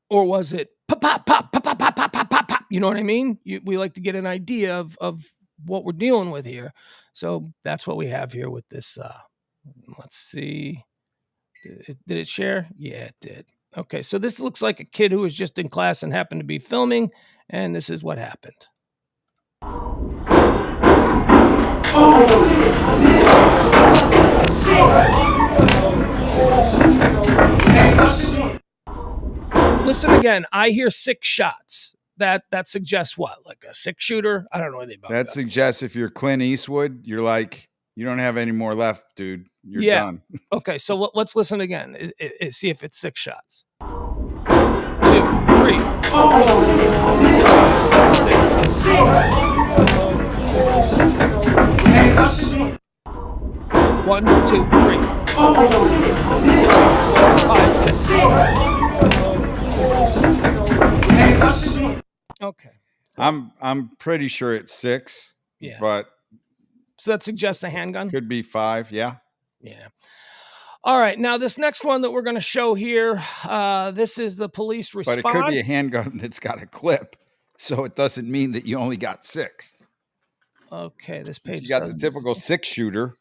or was it pop, pop, pop, pop, pop, pop, pop, pop, pop, pop? You know what I mean? We like to get an idea of what we're dealing with here. So that's what we have here with this. Let's see. Did it share? Yeah, it did. Okay, so this looks like a kid who was just in class and happened to be filming, and this is what happened. Listen again. I hear 6 shots. That suggests what? Like a 6 shooter? I don't know anything about That suggests if you're Clint Eastwood, you're like, you don't have any more left, dude. You're done. Okay, so let's listen again. See if it's 6 shots. 2, 3, 6. 1, 2, 3, 4, 5, 6. Okay. So, I'm pretty sure it's 6. Yeah. But so that suggests a handgun? Could be 5, yeah. Yeah. All right. Now, this next one that we're going to show here, this is the police response. But it could be a handgun that's got a clip, so it doesn't mean that you only got 6. Okay, this page. If you got the typical 6 shooter,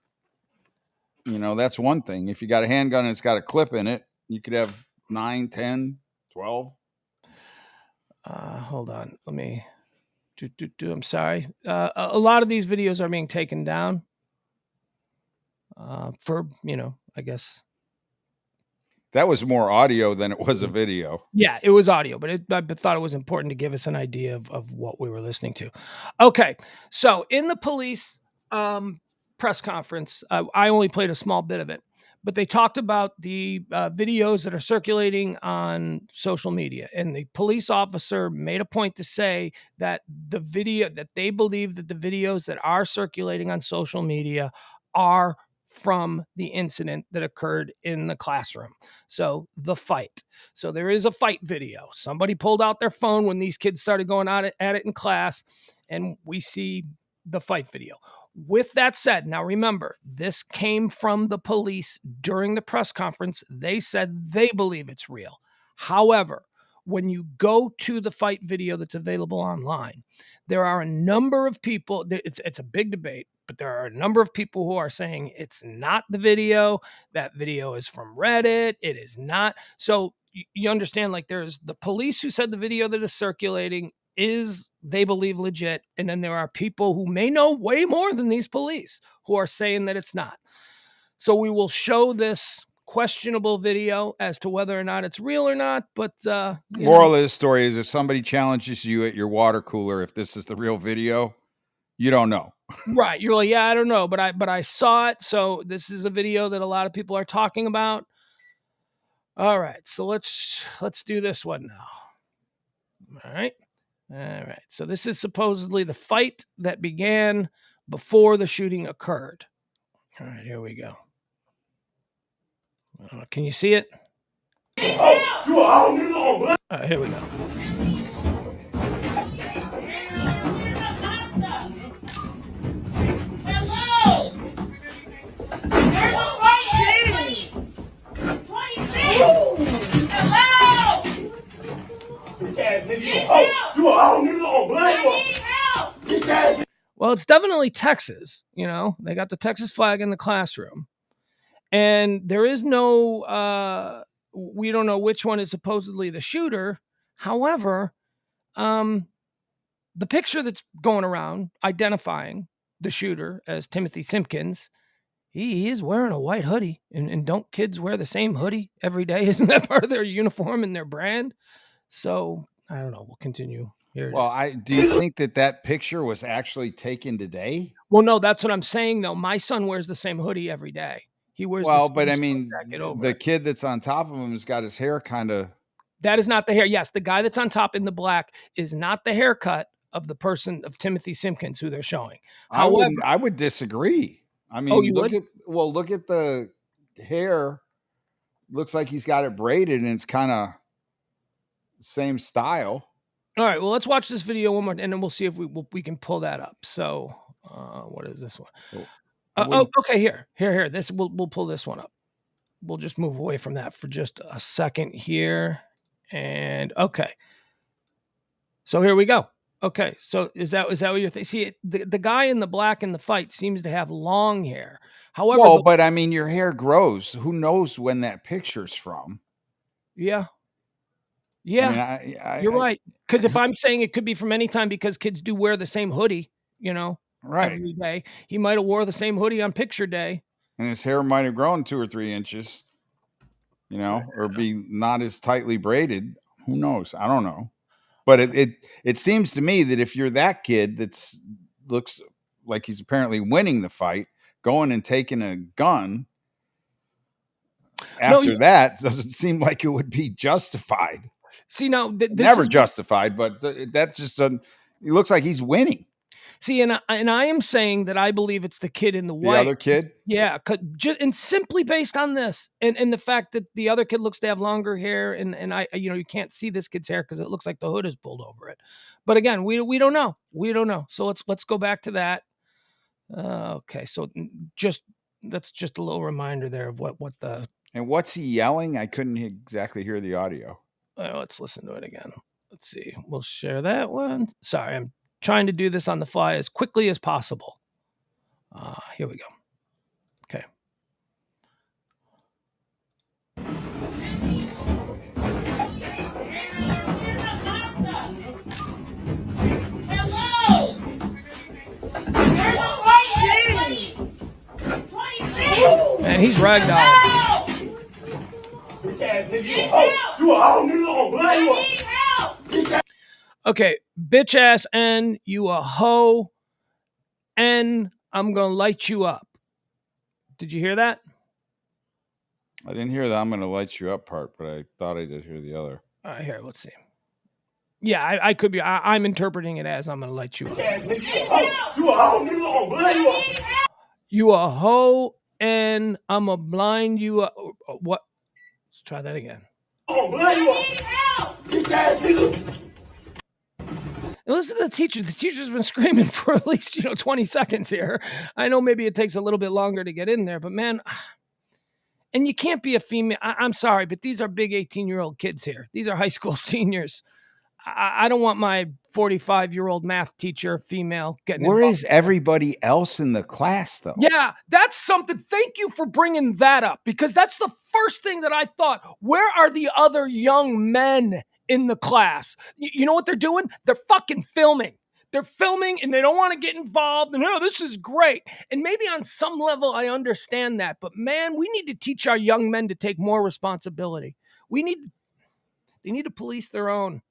that's one thing. If you got a handgun and it's got a clip in it, you could have 9, 10, 12. Hold on. Let me I'm sorry. A lot of these videos are being taken down for, I guess. That was more audio than it was a video. Yeah, it was audio, but I thought it was important to give us an idea of what we were listening to. Okay, so in the police press conference, I only played a small bit of it, but they talked about the videos that are circulating on social media, and the police officer made a point to say that they believe that the videos that are circulating on social media are from the incident that occurred in the classroom. So the fight. So there is a fight video. Somebody pulled out their phone when these kids started going at it in class, and we see the fight video. With that said, now remember, this came from the police during the press conference. They said they believe it's real. However, when you go to the fight video that's available online, there are a number of people, it's a big debate, but there are a number of people who are saying it's not the video. That video is from Reddit. It is not. So you understand, like, there's the police who said the video that is circulating is, they believe, legit. And then there are people who may know way more than these police who are saying that it's not. So we will show this questionable video as to whether or not it's real or not. But moral of the story is, if somebody challenges you at your water cooler, if this is the real video, you don't know. Right. You're like, yeah, I don't know, but I saw it. So this is a video that a lot of people are talking about. All right. So let's do this one now. All right. So this is supposedly the fight that began before the shooting occurred. All right, here we go. Can you see it? Here we go. Well, it's definitely Texas. They got the Texas flag in the classroom, and there is no. We don't know which one is supposedly the shooter. However, the picture that's going around identifying the shooter as Timothy Simpkins he is wearing a white hoodie. And don't kids wear the same hoodie every day? Isn't that part of their uniform and their brand? So I don't know. We'll continue. Here it Well, is. do you think that picture was actually taken today? Well, no, that's what I'm saying, though. My son wears the same hoodie every day. He wears the Well, but same I sweat mean, jacket over the it. kid that's on top of him has got his hair kind of. That is not the hair. Yes, the guy that's on top in the black is not the haircut of the person of Timothy Simpkins who they're showing. However, I would disagree. I oh, mean, you would? look at the hair. Looks like he's got it braided and it's kind of same style. All right. Well, let's watch this video one more, and then we'll see if we can pull that up. So, what is this one? Well, Okay. Here. This we'll pull this one up. We'll just move away from that for just a second here, and okay. So here we go. Okay, so is that what you're thinking? See, the guy in the black in the fight seems to have long hair. However, well, but I mean, your hair grows. Who knows when that picture's from? yeah, I mean, you're right. Because if I'm saying it could be from any time, because kids do wear the same hoodie, right. every day, he might have wore the same hoodie on picture day, And his hair might have grown 2 or 3 inches, or be not as tightly braided. Who knows? I don't know. But it seems to me that if you're that kid that's looks like he's apparently winning the fight, going and taking a gun after that doesn't seem like it would be justified. See, now this Never is justified, but that's just it looks like he's winning. See, and I am saying that I believe it's the kid in the white. The other kid? Yeah, and simply based on this and the fact that the other kid looks to have longer hair, and I, you can't see this kid's hair because it looks like the hood is pulled over it. But again, we don't know. We don't know. So let's go back to that. Okay, so that's just a little reminder there of what the. And what's he yelling? I couldn't exactly hear the audio. Let's listen to it again. Let's see. We'll share that one. Sorry, I'm trying to do this on the fly as quickly as possible. Here we go. Okay. Hello! Man, he's ragdolling. Okay, bitch ass N, you a hoe. N, I'm gonna light you up. Did you hear that? I didn't hear the I'm gonna light you up part, but I thought I did hear the other. All right, here, let's see. Yeah, I could be. I'm interpreting it as I'm gonna light you up. You a hoe, and I'm gonna blind you up. What? Let's try that again. Listen to the teacher. The teacher's been screaming for at least 20 seconds here. I know maybe it takes a little bit longer to get in there, but man, and you can't be a female. I'm sorry, but these are big 18-year-old kids here. These are high school seniors. I don't want my 45-year-old math teacher, female, getting Where involved. is everybody else in the class, though? Yeah, that's something. Thank you for bringing that up, because that's the first thing that I thought. Where are the other young men in the class? You know what they're doing? They're fucking filming. They're filming and they don't want to get involved. And this is great. And maybe on some level I understand that. But man, we need to teach our young men to take more responsibility. They need to police their own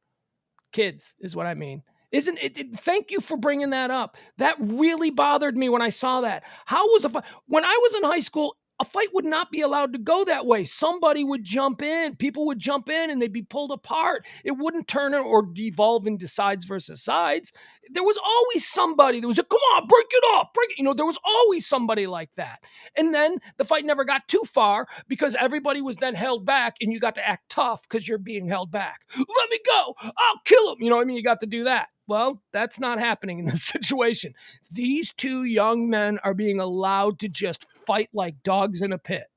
kids, is what I mean. Isn't it? Thank you for bringing that up. That really bothered me when I saw that. How was a fight? When I was in high school, a fight would not be allowed to go that way. Somebody would jump in. People would jump in and they'd be pulled apart. It wouldn't turn or devolve into sides versus sides. There was always somebody that was like, come on, break it up, break it. There was always somebody like that. And then the fight never got too far because everybody was then held back and you got to act tough because you're being held back. Let me go. I'll kill him. You got to do that. Well, that's not happening in this situation. These two young men are being allowed to just fight like dogs in a pit.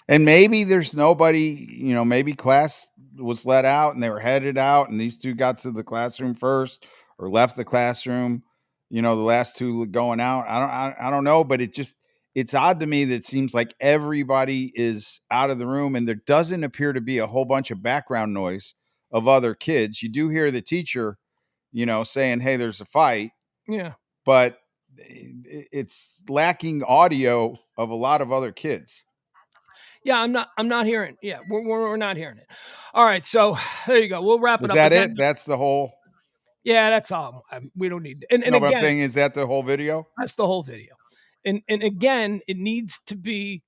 And maybe there's nobody, maybe class was let out and they were headed out and these two got to the classroom first or left the classroom, the last two going out. I don't know, but it's odd to me that it seems like everybody is out of the room and there doesn't appear to be a whole bunch of background noise of other kids. You do hear the teacher, saying, hey, there's a fight. Yeah. But it's lacking audio of a lot of other kids. Yeah, I'm not hearing. Yeah, we're not hearing it. All right, so there you go. We'll wrap it Is up that again. it? That's the whole. Yeah, that's all. We don't need. And No, but I'm again, saying, is that the whole video? that's the whole video. And again, it needs to be.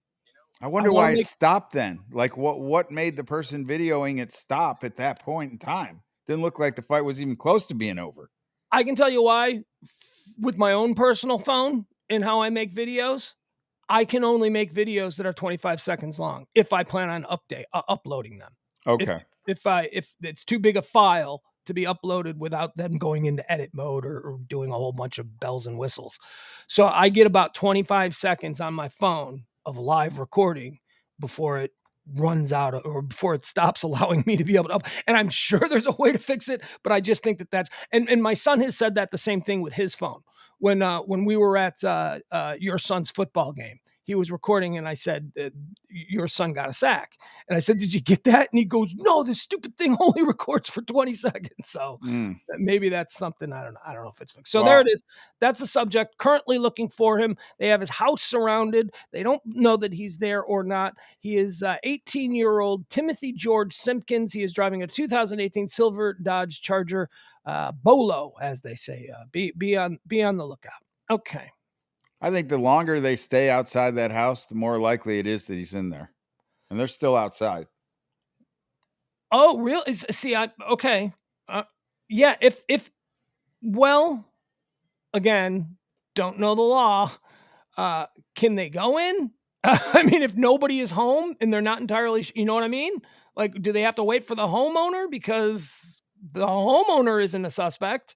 I I wonder want why to it make. stopped then. Like, what made the person videoing it stop at that point in time? Didn't look like the fight was even close to being over. I can tell you why. With my own personal phone and how I make videos, I can only make videos that are 25 seconds long if I plan on uploading them. Okay. If it's too big a file to be uploaded without them going into edit mode or doing a whole bunch of bells and whistles. So I get about 25 seconds on my phone of live recording before it runs out or before it stops allowing me to be able to and I'm sure there's a way to fix it, but I just think that's and my son has said that the same thing with his phone when we were at your son's football game. He was recording, and I said, "Your son got a sack." And I said, "Did you get that?" And he goes, "No, this stupid thing only records for 20 seconds." So maybe that's something. I don't know. I don't know if it's fixed. So there it is. That's the subject. Currently looking for him. They have his house surrounded. They don't know that he's there or not. He is 18-year-old Timothy George Simpkins. He is driving a 2018 silver Dodge Charger. Bolo, as they say. Be on the lookout. Okay. I think the longer they stay outside that house, the more likely it is that he's in there, and they're still outside. Oh, really? See, okay. Yeah. Well, again, don't know the law. Can they go in? I mean, if nobody is home and they're not entirely, you know what I mean? Like, do they have to wait for the homeowner because the homeowner isn't a suspect?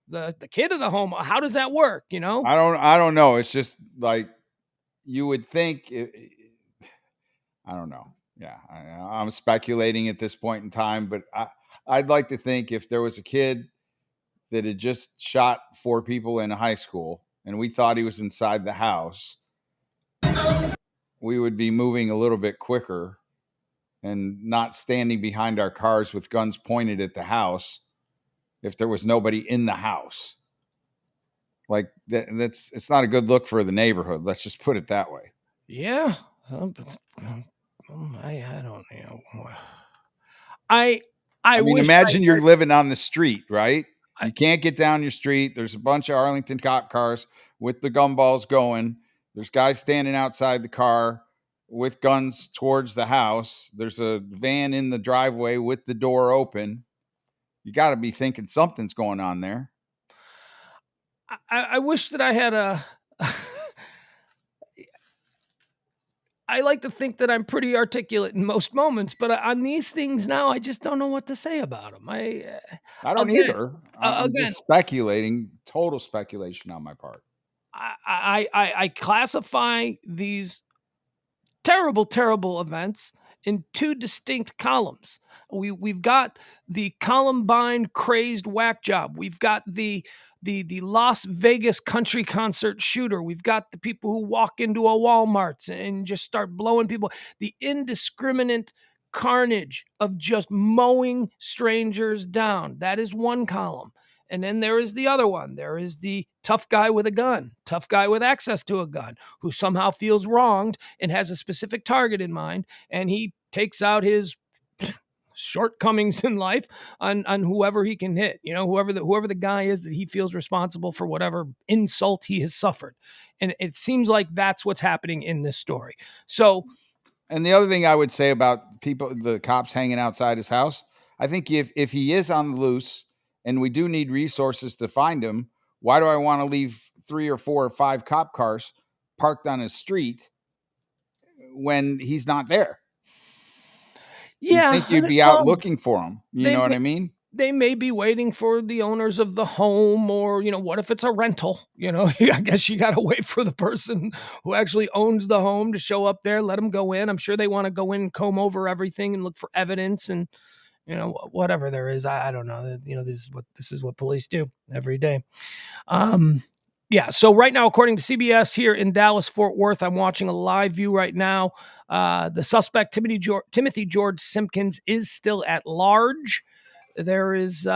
The kid of the home. How does that work? You know? I don't know. It's just like you would think. I don't know. Yeah, I'm speculating at this point in time, but I'd like to think if there was a kid that had just shot 4 people in a high school and we thought he was inside the house, we would be moving a little bit quicker and not standing behind our cars with guns pointed at the house if there was nobody in the house. Like that's it's not a good look for the neighborhood. Let's just put it that way. Yeah. I don't know. I mean, wish imagine you're living on the street, right? You can't get down your street. There's a bunch of Arlington cop cars with the gumballs going. There's guys standing outside the car with guns towards the house. There's a van in the driveway with the door open. You got to be thinking something's going on there. I wish that I had a. I like to think that I'm pretty articulate in most moments, but on these things now, I just don't know what to say about them. I don't either. I'm just speculating, total speculation on my part. I classify these terrible, terrible events in 2 distinct columns. We've got the Columbine crazed whack job. We've got the Las Vegas country concert shooter. We've got the people who walk into a Walmart and just start blowing people. The indiscriminate carnage of just mowing strangers down. That is one column. And then there is the other one. There is the tough guy with a gun, tough guy with access to a gun, who somehow feels wronged and has a specific target in mind. And he takes out his shortcomings in life on whoever he can hit, whoever the guy is that he feels responsible for whatever insult he has suffered. And it seems like that's what's happening in this story. So, and the other thing I would say about the cops hanging outside his house, I think if he is on the loose and we do need resources to find him, why do I want to leave 3 or 4 or 5 cop cars parked on his street when he's not there? Yeah. You think you'd be out looking for him. You know what I mean? They may be waiting for the owners of the home, or, what if it's a rental? I guess you got to wait for the person who actually owns the home to show up there, let them go in. I'm sure they want to go in and comb over everything and look for evidence and, whatever there is. I don't know. This is what police do every day. Yeah. So right now, according to CBS here in Dallas, Fort Worth, I'm watching a live view right now. The suspect, Timothy George Simpkins, is still at large. There is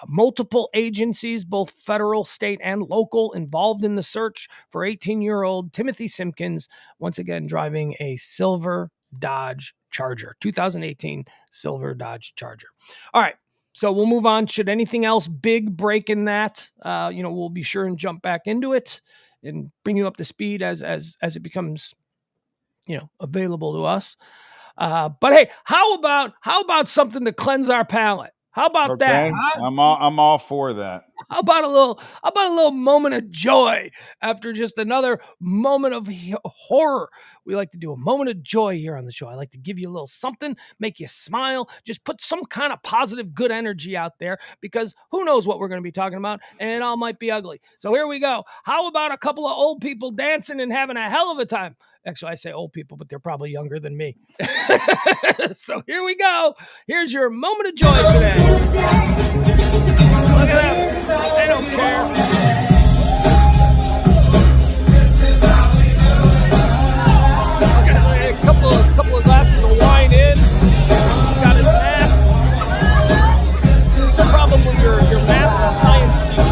Multiple agencies, both federal, state, and local, involved in the search for 18-year-old Timothy Simpkins, once again driving a silver Dodge Charger, 2018 silver Dodge Charger. All right, so we'll move on. Should anything else big break in that, we'll be sure and jump back into it and bring you up to speed as it becomes, available to us. But hey, how about something to cleanse our palate? How about that? Okay, Huh? I'm all for that. How about a little moment of joy after just another moment of horror? We like to do a moment of joy here on the show. I like to give you a little something, make you smile, just put some kind of positive, good energy out there, because who knows what we're going to be talking about, and it all might be ugly. So here we go. How about a couple of old people dancing and having a hell of a time? Actually, I say old people, but they're probably younger than me. So here we go. Here's your moment of joy today. Look at them. They don't care. A couple of glasses of wine in. He's got his mask. These are probably your math and science teachers.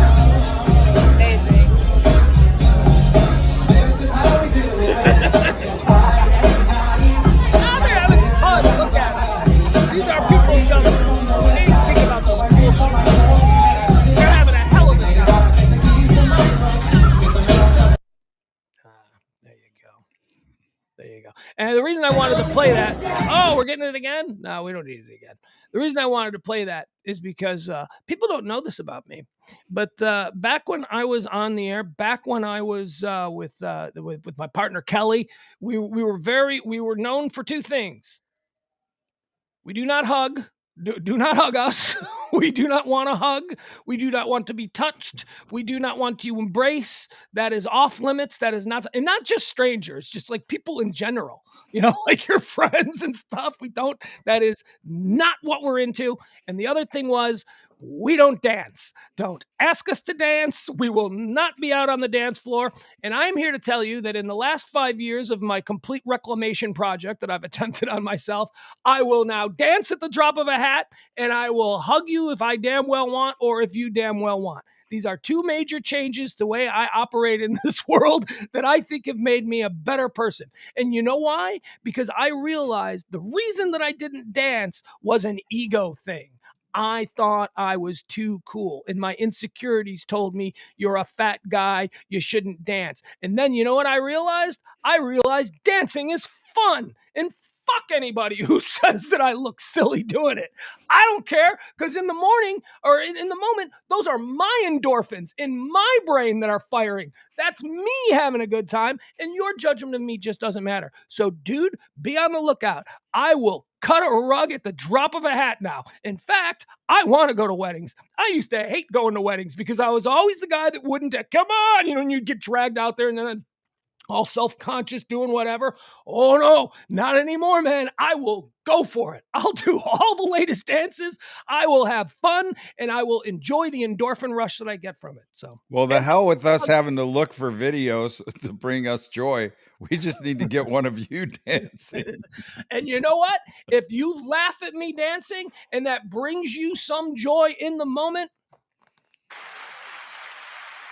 Amazing. Now they're having fun. Look at it. These are people just thinking about school. They're having a hell of a time. There you go. And the reason I wanted to play that, we're getting it again? No, we don't need it again. The reason I wanted to play that is because people don't know this about me. But back when I was on the air, back when I was with my partner Kelly, we were known for two things. We do not hug. Do not hug us. We do not want to hug. We do not want to be touched. We do not want to embrace. That is off limits. That is not, and not just strangers, just like people in general, like your friends and stuff. We don't, that is not what we're into. And the other thing was, we don't dance. Don't ask us to dance. We will not be out on the dance floor. And I'm here to tell you that in the last 5 years of my complete reclamation project that I've attempted on myself, I will now dance at the drop of a hat, and I will hug you if I damn well want, or if you damn well want. These are two major changes to the way I operate in this world that I think have made me a better person. And you know why? Because I realized the reason that I didn't dance was an ego thing. I thought I was too cool, and my insecurities told me, you're a fat guy, you shouldn't dance. And then you know what I realized? I realized dancing is fun, and fuck anybody who says that I look silly doing it. I don't care, because in the morning or in the moment, those are my endorphins in my brain that are firing. That's me having a good time, and your judgment of me just doesn't matter. So, dude, be on the lookout. I will cut a rug at the drop of a hat now. In fact, I want to go to weddings. I used to hate going to weddings because I was always the guy that wouldn't, come on, and you'd get dragged out there and then all self-conscious doing whatever. Oh no, not anymore, man. I will go for it. I'll do all the latest dances. I will have fun, and I will enjoy the endorphin rush that I get from it. So, well, the hell with us having to look for videos to bring us joy. We just need to get one of you dancing. And you know what? If you laugh at me dancing and that brings you some joy in the moment,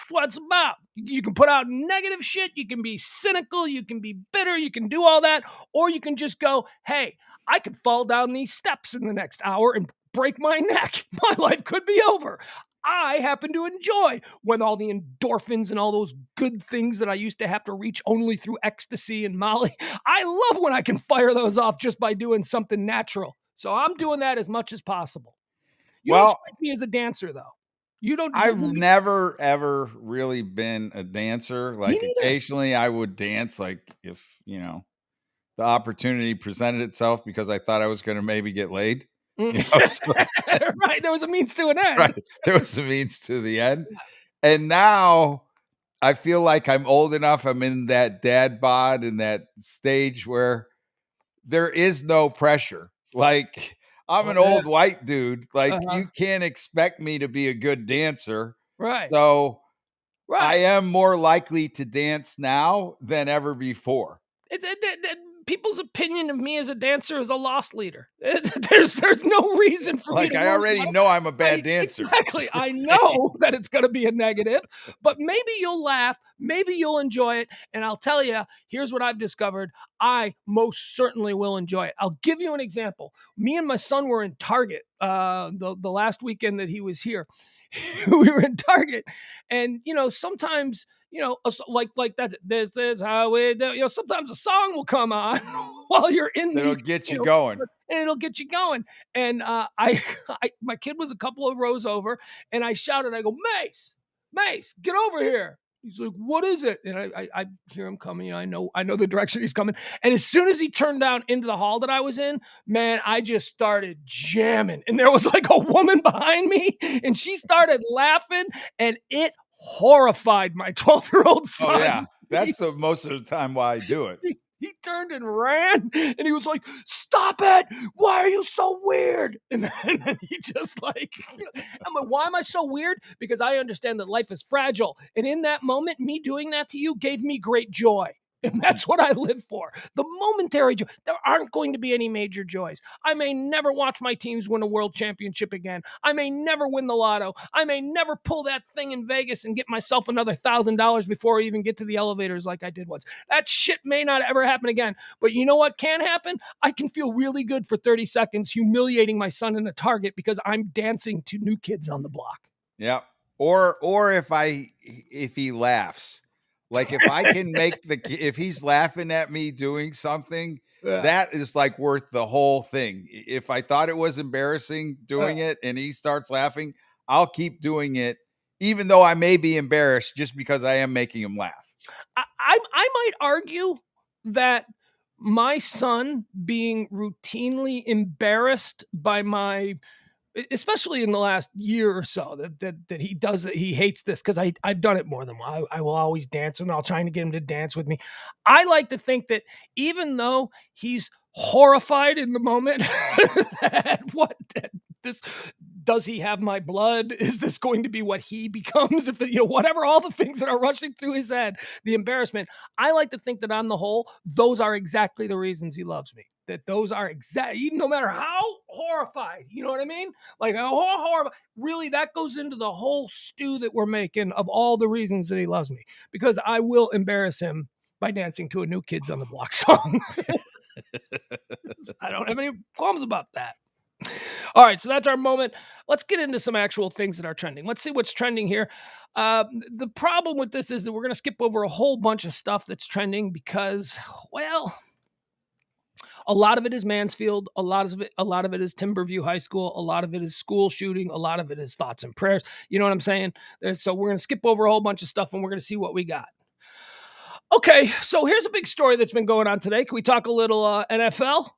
what it's about. You can put out negative shit, you can be cynical, you can be bitter, you can do all that, or you can just go, hey, I could fall down these steps in the next hour and break my neck. My life could be over. I happen to enjoy when all the endorphins and all those good things that I used to have to reach only through ecstasy and Molly. I love when I can fire those off just by doing something natural. So I'm doing that as much as possible. You don't strike me as a dancer, though. You don't. I've never ever really been a dancer. Like occasionally I would dance, like if the opportunity presented itself, because I thought I was going to maybe get laid. Right, there was a means to an end. Right, there was a means to the end. And now I feel like I'm old enough. I'm in that dad bod, in that stage where there is no pressure. Like, I'm an old white dude. Like, you can't expect me to be a good dancer. Right. So I am more likely to dance now than ever before. people's opinion of me as a dancer is a loss leader. There's no reason for me Like, to I worry already about it. know I'm a bad dancer. Exactly. I know that it's going to be a negative, but maybe you'll laugh. Maybe you'll enjoy it. And I'll tell you, here's what I've discovered. I most certainly will enjoy it. I'll give you an example. Me and my son were in Target the last weekend that he was here. We were in Target, and sometimes like that. This is how we do. Sometimes a song will come on while you're in That'll the get you know, going. and it'll get you going. And my kid was a couple of rows over, and I shouted, I go, Mace, get over here. He's like, what is it? And I hear him coming. I know the direction he's coming. And as soon as he turned down into the hall that I was in, man, I just started jamming. And there was like a woman behind me, and she started laughing, and it horrified my 12-year-old son. Oh yeah, that's most of the time why I do it. He turned and ran, and he was like, stop it. Why are you so weird? And then he just like, I'm like, why am I so weird? Because I understand that life is fragile. And in that moment, me doing that to you gave me great joy. And that's what I live for. The momentary joy. There aren't going to be any major joys. I may never watch my teams win a world championship again. I may never win the lotto. I may never pull that thing in Vegas and get myself another $1,000 before I even get to the elevators like I did once. That shit may not ever happen again. But you know what can happen? I can feel really good for 30 seconds humiliating my son in a Target because I'm dancing to New Kids on the Block. Yeah. Or if he laughs. Like if I can make if he's laughing at me doing something, that is like worth the whole thing. If I thought it was embarrassing doing it and he starts laughing, I'll keep doing it, even though I may be embarrassed just because I am making him laugh. I might argue that my son being routinely embarrassed by my, especially in the last year or so, that he does it. He hates this because I've done it more than one. I will always dance with him. I'll try to get him to dance with me. I like to think that even though he's horrified in the moment that this, does he have my blood? Is this going to be what he becomes? If whatever, all the things that are rushing through his head, the embarrassment. I like to think that on the whole, those are exactly the reasons he loves me. That those are even no matter how horrified, you know what I mean? Like horrified, really, that goes into the whole stew that we're making of all the reasons that he loves me, because I will embarrass him by dancing to a New Kids on the Block song. I don't have any qualms about that. All right, so that's our moment. Let's get into some actual things that are trending. Let's see what's trending here. The problem with this is that we're going to skip over a whole bunch of stuff that's trending because, well, a lot of it is Mansfield. A lot of it is Timberview High School. A lot of it is school shooting. A lot of it is thoughts and prayers. You know what I'm saying? So we're going to skip over a whole bunch of stuff, and we're going to see what we got. Okay, so here's a big story that's been going on today. Can we talk a little NFL?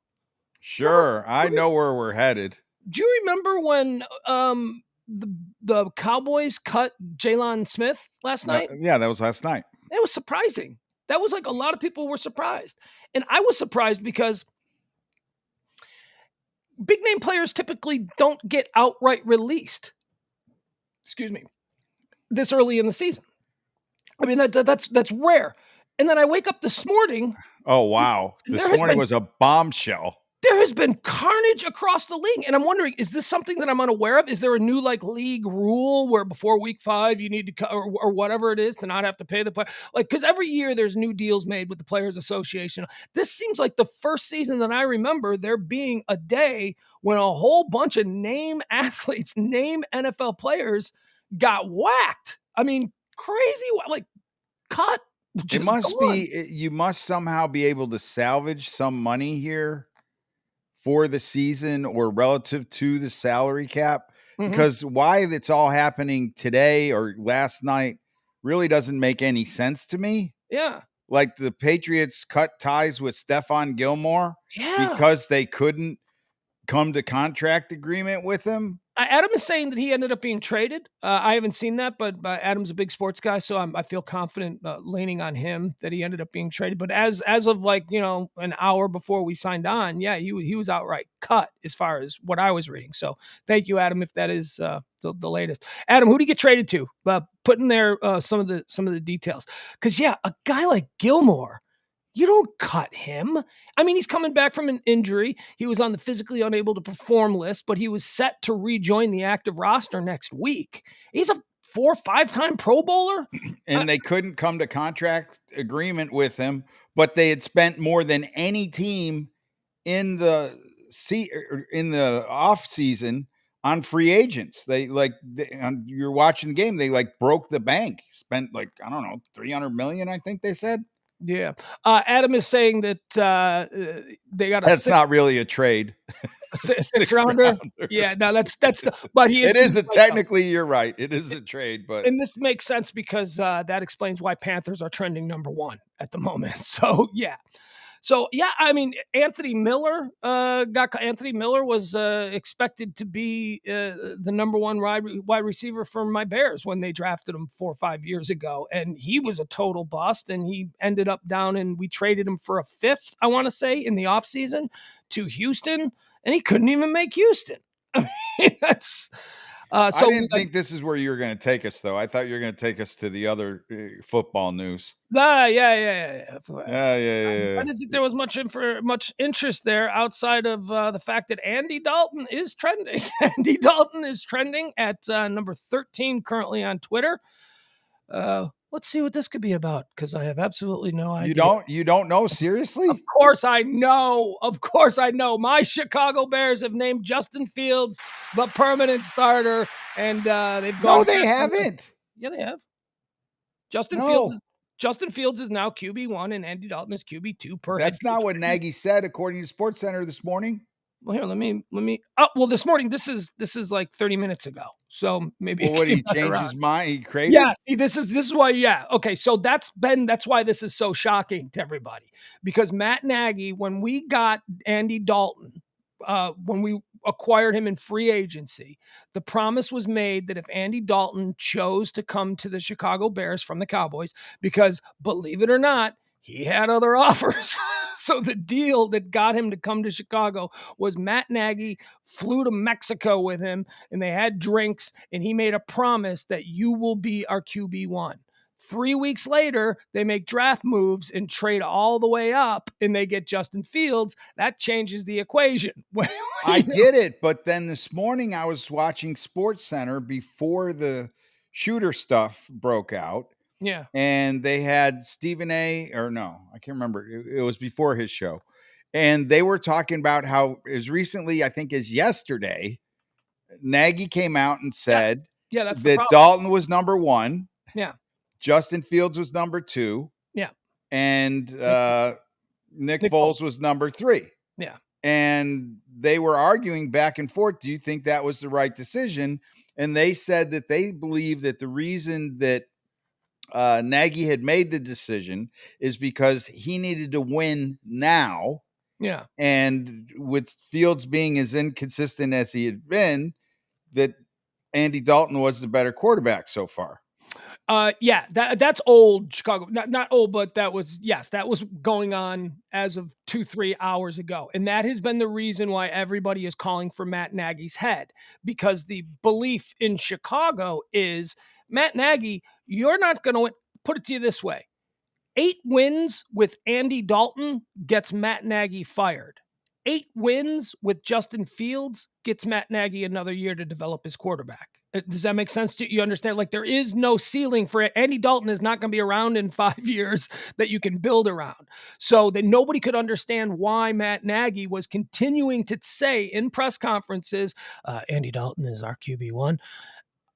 Sure, I know where we're headed. Do you remember when the Cowboys cut Jalen Smith last night? Yeah, that was last night. It was surprising. That was like a lot of people were surprised. And I was surprised because big name players typically don't get outright released. Excuse me. This early in the season. I mean, that's rare. And then I wake up this morning. Oh, wow. This morning was a bombshell. There has been carnage across the league. And I'm wondering, is this something that I'm unaware of? Is there a new league rule where before week 5 you need to or whatever it is to not have to pay the player? Because every year there's new deals made with the Players Association. This seems like the first season that I remember there being a day when a whole bunch of name athletes, name NFL players got whacked. I mean, crazy, cut. It must be, you must somehow be able to salvage some money here for the season or relative to the salary cap, because why it's all happening today or last night really doesn't make any sense to me. Yeah. Like the Patriots cut ties with Stephon Gilmore because they couldn't come to contract agreement with him. Adam is saying that he ended up being traded. I haven't seen that, but Adam's a big sports guy, so I feel confident leaning on him that he ended up being traded. But as of an hour before we signed on, yeah, he was outright cut as far as what I was reading. So thank you, Adam, if that is the latest. Adam, who did he get traded to? Put in there some of the details, because a guy like Gilmore You don't cut him. I mean, he's coming back from an injury. He was on the physically unable to perform list, but he was set to rejoin the active roster next week. He's a 4 or 5-time Pro Bowler. And they couldn't come to contract agreement with him, but they had spent more than any team in the off season on free agents. You're watching the game, they like broke the bank, spent like, I don't know, 300 million, I think they said. Yeah. Adam is saying that they got That's not really a trade. six rounder. Yeah, no, that's but he is. It is technically, you're right. It is a trade, but and this makes sense because that explains why Panthers are trending number 1 at the moment. So yeah. So yeah, I mean, Anthony Miller was expected to be the number 1 wide receiver for my Bears when they drafted him 4 or 5 years ago, and he was a total bust. And he ended up down, and we traded him for a 5th, I want to say, in the offseason to Houston, and he couldn't even make Houston. I mean, that's. I didn't think this is where you were going to take us, though. I thought you were going to take us to the other football news. Yeah. Yeah. I didn't think there was much interest there outside of the fact that Andy Dalton is trending. Andy Dalton is trending at number 13 currently on Twitter. Let's see what this could be about, because I have absolutely no idea. You don't know? Seriously? Of course I know. My Chicago Bears have named Justin Fields the permanent starter, and they've gone. No, they haven't. Yeah, they have. Justin Fields is now QB1 and Andy Dalton is QB2 per. That's not what Nagy said, according to SportsCenter this morning. Well, here, let me. Oh, well, this morning. This is like 30 minutes ago. So maybe. Well, what, he changed his mind? He created. Yeah. See, this is why. Yeah. Okay. So that's why this is so shocking to everybody, because Matt Nagy, when we got Andy Dalton, when we acquired him in free agency, the promise was made that if Andy Dalton chose to come to the Chicago Bears from the Cowboys, because believe it or not, he had other offers. So the deal that got him to come to Chicago was Matt Nagy flew to Mexico with him, and they had drinks, and he made a promise that you will be our QB1. 3 weeks later, they make draft moves and trade all the way up, and they get Justin Fields. That changes the equation. I get it, but then this morning I was watching SportsCenter before the shooter stuff broke out. Yeah. And they had Stephen A. or no, I can't remember. It was before his show. And they were talking about how as recently, I think as yesterday, Nagy came out and said that's that Dalton was number 1. Yeah. Justin Fields was number 2. Yeah. And Nick Foles was number 3. Yeah. And they were arguing back and forth. Do you think that was the right decision? And they said that they believe that the reason that Nagy had made the decision is because he needed to win now. Yeah. And with Fields being as inconsistent as he had been, that Andy Dalton was the better quarterback so far. Yeah, that's old Chicago. Not old, but that was going on as of 2-3 hours ago. And that has been the reason why everybody is calling for Matt Nagy's head, because the belief in Chicago is Matt Nagy, you're not going to win. Put it to you this way. 8 wins with Andy Dalton gets Matt Nagy fired. 8 wins with Justin Fields gets Matt Nagy another year to develop his quarterback. Does that make sense to you? You understand? Like, there is no ceiling for it. Andy Dalton is not going to be around in 5 years that you can build around. So that nobody could understand why Matt Nagy was continuing to say in press conferences, Andy Dalton is our QB1,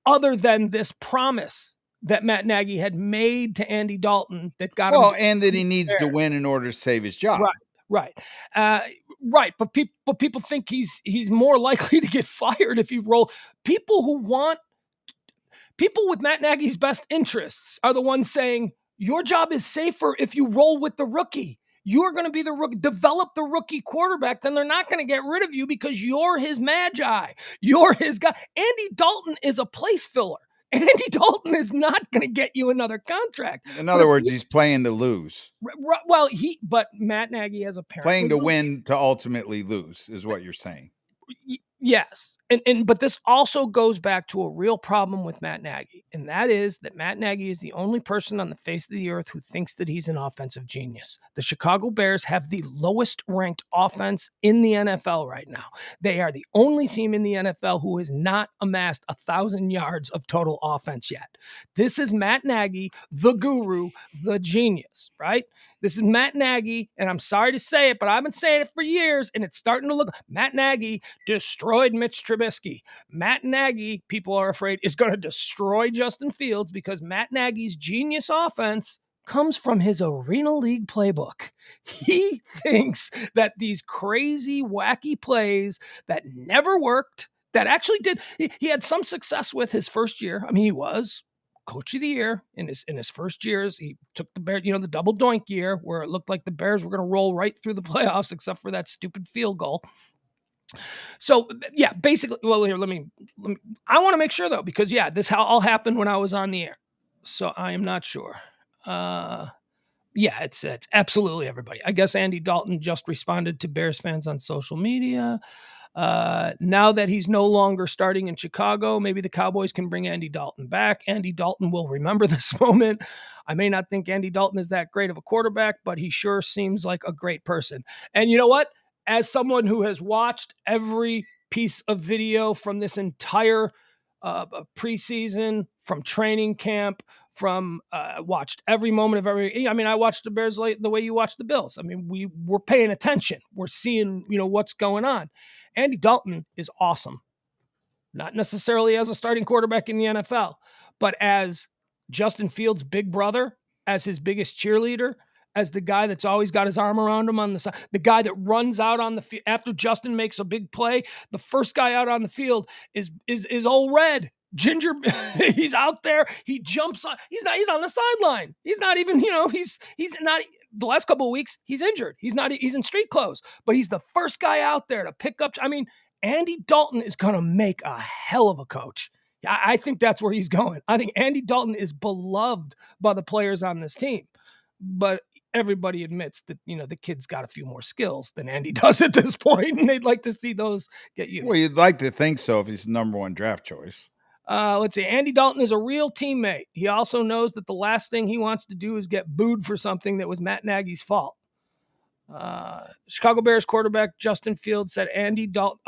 other than this promise that Matt Nagy had made to Andy Dalton that got him. Well, and that he needs to win in order to save his job. Right. Right. But people think he's more likely to get fired if he roll. People with Matt Nagy's best interests are the ones saying your job is safer if you roll with the rookie. You're going to be the rookie, develop the rookie quarterback. Then they're not going to get rid of you because you're his magi. You're his guy. Andy Dalton is a place filler. Andy Dalton is not going to get you another contract. In other words, he's playing to lose. Well, but Matt Nagy has a parent playing to win to ultimately lose is what you're saying. Yes. But this also goes back to a real problem with Matt Nagy, and that is that Matt Nagy is the only person on the face of the earth who thinks that he's an offensive genius. The Chicago Bears have the lowest ranked offense in the NFL right now. They are the only team in the NFL who has not amassed 1,000 yards of total offense yet. This is Matt Nagy, the guru, the genius, right? This is Matt Nagy, and I'm sorry to say it, but I've been saying it for years, and it's starting to look. Matt Nagy destroyed Mitch Trubisky. Matt Nagy, people are afraid, is going to destroy Justin Fields because Matt Nagy's genius offense comes from his Arena League playbook. He thinks that these crazy, wacky plays that never worked, that actually did, he had some success with his first year. I mean, he was coach of the year in his first years. He took the Bears, the double doink year where it looked like the Bears were going to roll right through the playoffs, except for that stupid field goal. So yeah, basically, well, here, let me I want to make sure though, because yeah, this all happened when I was on the air. So I am not sure. Yeah, it's absolutely everybody. I guess Andy Dalton just responded to Bears fans on social media. Now that he's no longer starting in Chicago, maybe the Cowboys can bring Andy Dalton back. Andy Dalton will remember this moment. I may not think Andy Dalton is that great of a quarterback, but he sure seems like a great person. And you know what? As someone who has watched every piece of video from this entire preseason, from training camp, from watched every moment of every. I mean, I watched the Bears like the way you watch the Bills. I mean, we're paying attention. We're seeing what's going on. Andy Dalton is awesome, not necessarily as a starting quarterback in the NFL, but as Justin Fields' big brother, as his biggest cheerleader, as the guy that's always got his arm around him on the side, the guy that runs out on the field after Justin makes a big play. The first guy out on the field is old Red. Ginger, he's out there. He jumps on. He's on the sideline. He's not even, he's not. The last couple of weeks, he's injured. He's in street clothes, but he's the first guy out there to pick up. I mean, Andy Dalton is going to make a hell of a coach. I think that's where he's going. I think Andy Dalton is beloved by the players on this team, but everybody admits that, the kid's got a few more skills than Andy does at this point, and they'd like to see those get used. Well, you'd like to think so if he's the number one draft choice. Let's see. Andy Dalton is a real teammate. He also knows that the last thing he wants to do is get booed for something that was Matt Nagy's fault. Chicago Bears quarterback Justin Fields said Andy Dalton.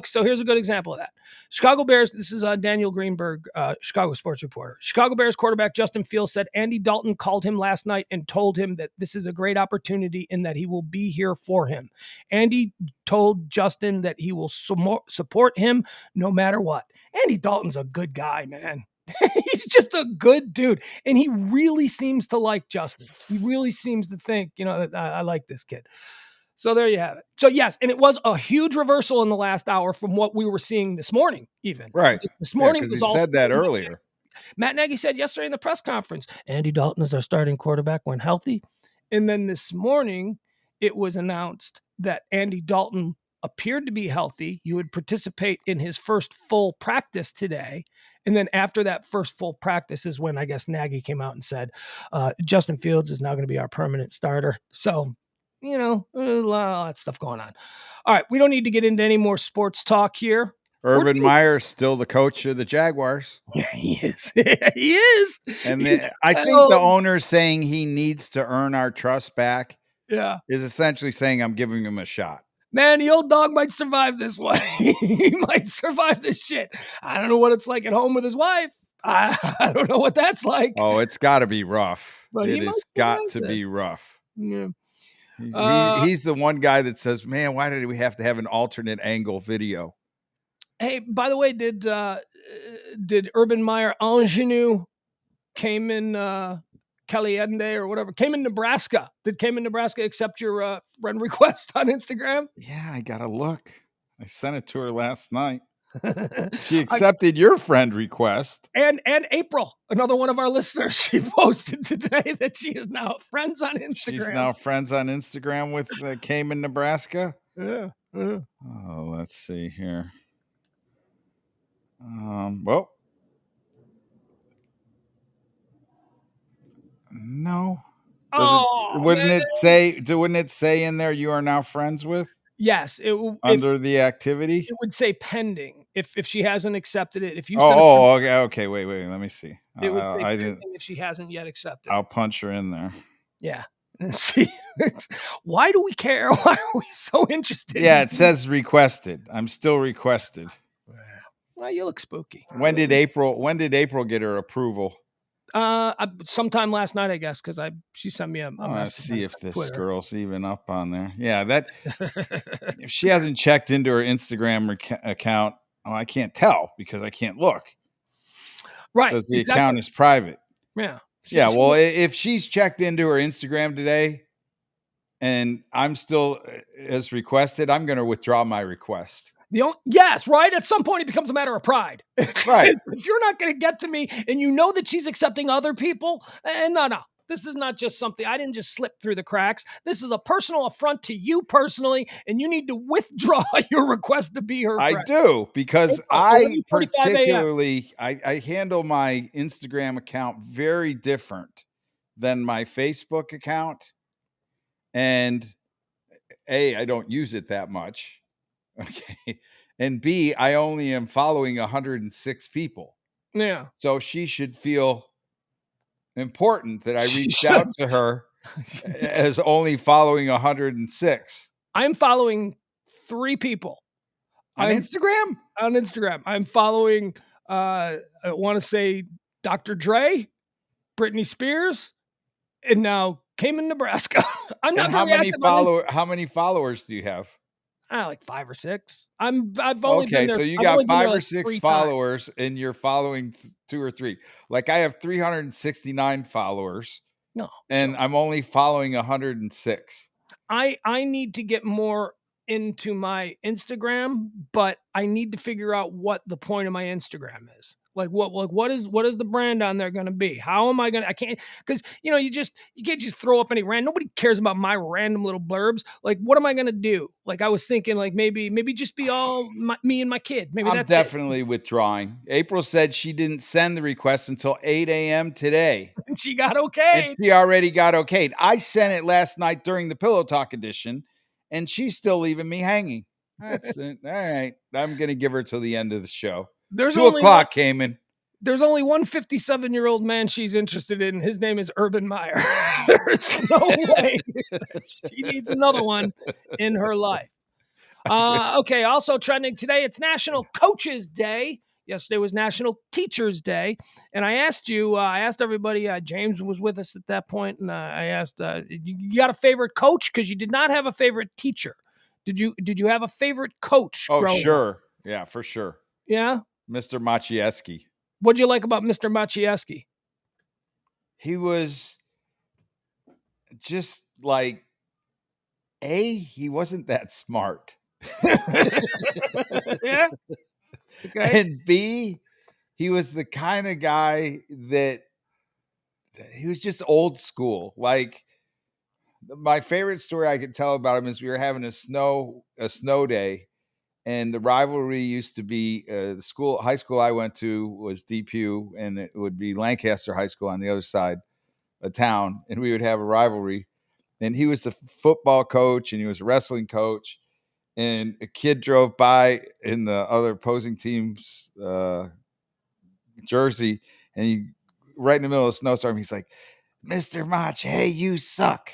So here's a good example of that. Chicago Bears. This is Daniel Greenberg, Chicago sports reporter. Chicago Bears quarterback Justin Fields said Andy Dalton called him last night and told him that this is a great opportunity and that he will be here for him. Andy told Justin that he will support him no matter what. Andy Dalton's a good guy, man. He's just a good dude. And he really seems to like Justin. He really seems to think, I like this kid. So there you have it. So yes, and it was a huge reversal in the last hour from what we were seeing this morning, even. Right. This morning was all said that earlier. Matt Nagy said yesterday in the press conference, Andy Dalton is our starting quarterback when healthy. And then this morning, it was announced that Andy Dalton appeared to be healthy. You would participate in his first full practice today. And then after that first full practice is when I guess Nagy came out and said, Justin Fields is now going to be our permanent starter. So, a lot of that stuff going on. All right. We don't need to get into any more sports talk here. Urban Meyer's still the coach of the Jaguars. Yeah, he is. He is. And I think the owner saying he needs to earn our trust back is essentially saying I'm giving him a shot. Man, the old dog might survive this one. He might survive this shit. I don't know what it's like at home with his wife. I don't know what that's like. Oh, it's got to be rough. But it has got to be rough. Yeah. He's the one guy that says, man, why did we have to have an alternate angle video? Hey, by the way, did Urban Meyer ingenue came in Caliente or whatever, came in Nebraska? Did came in Nebraska accept your friend request on Instagram? Yeah, I got to look. I sent it to her last night. She accepted your friend request. And April, another one of our listeners, she posted today that she is now friends on Instagram. She's now friends on Instagram with Cayman, Nebraska. Yeah. Oh, let's see here. Well, no. Wouldn't it say in there you are now friends with? Yes, under the activity. it would say pending if she hasn't accepted it. If you send it, Okay. Wait. Let me see. it would say I pending didn't. if she hasn't yet accepted I'll it. punch her in there. Yeah. And see, why do we care? Why are we so interested? Yeah, it says requested. I'm still requested. Well, you look spooky. When did April get her approval? Sometime last night, I guess, because she sent me a I want to message see on if this Twitter. girl's even up on there. Yeah, that if she hasn't checked into her Instagram account, I can't tell because I can't look. Right. Says the exactly. account is private. Yeah. Well, if she's checked into her Instagram today and I'm still as requested, I'm going to withdraw my request. Yes, right? At some point, it becomes a matter of pride. Right. If you're not going to get to me and you know that she's accepting other people, and no. This is not just something, I didn't just slip through the cracks. This is a personal affront to you personally, and you need to withdraw your request to be her friend. I do, because I particularly, I handle my Instagram account very different than my Facebook account. And A, I don't use it that much. Okay. And B, I only am following 106 people. Yeah. So she should feel important that I reached out to her as only following 106. I'm following 3 people. On Instagram? On Instagram. I'm following, I want to say Dr. Dre, Britney Spears, and now Cayman, Nebraska. I'm not how very how many followers do you have? Like 5 or 6. I've only been there. So you I've got only been 5 there or 6 3 followers, and you're following 2 or 3. Like I have 369 followers. No, and I'm only following 106. I need to get more into my Instagram, but I need to figure out what the point of my Instagram is. Like what is the brand on there going to be? How am I going to, I can't, because you can't just throw up any random, nobody cares about my random little blurbs. Like, what am I going to do? Like, I was thinking like maybe just be all me and my kid. Maybe I'm definitely withdrawing. April said she didn't send the request until 8 a.m. today. And she got okayed. And she already got okayed. I sent it last night during the Pillow Talk edition, and she's still leaving me hanging. That's it. All right. I'm going to give her till the end of the show. There's 2 o'clock came in. There's only one 57-year-old man she's interested in. His name is Urban Meyer. There's no way she needs another one in her life. Okay, also trending today, it's National Coaches Day. Yesterday was National Teachers Day. And I asked everybody, James was with us at that point, and I asked, you got a favorite coach? Because you did not have a favorite teacher. Did you have a favorite coach? Oh, sure. Up? Yeah, for sure. Yeah? Mr. Maciejewski. What'd you like about Mr. Maciejewski? He was just like, he wasn't that smart. Yeah. Okay. And B, he was the kind of guy that he was just old school. Like, my favorite story I could tell about him is we were having a snow day, and the rivalry used to be the high school I went to was DPU, and it would be Lancaster High School on the other side of town, and we would have a rivalry. And he was the football coach, and he was a wrestling coach. And a kid drove by in the other opposing team's jersey, and he, right in the middle of a snowstorm, he's like, "Mr. Mach, hey, you suck."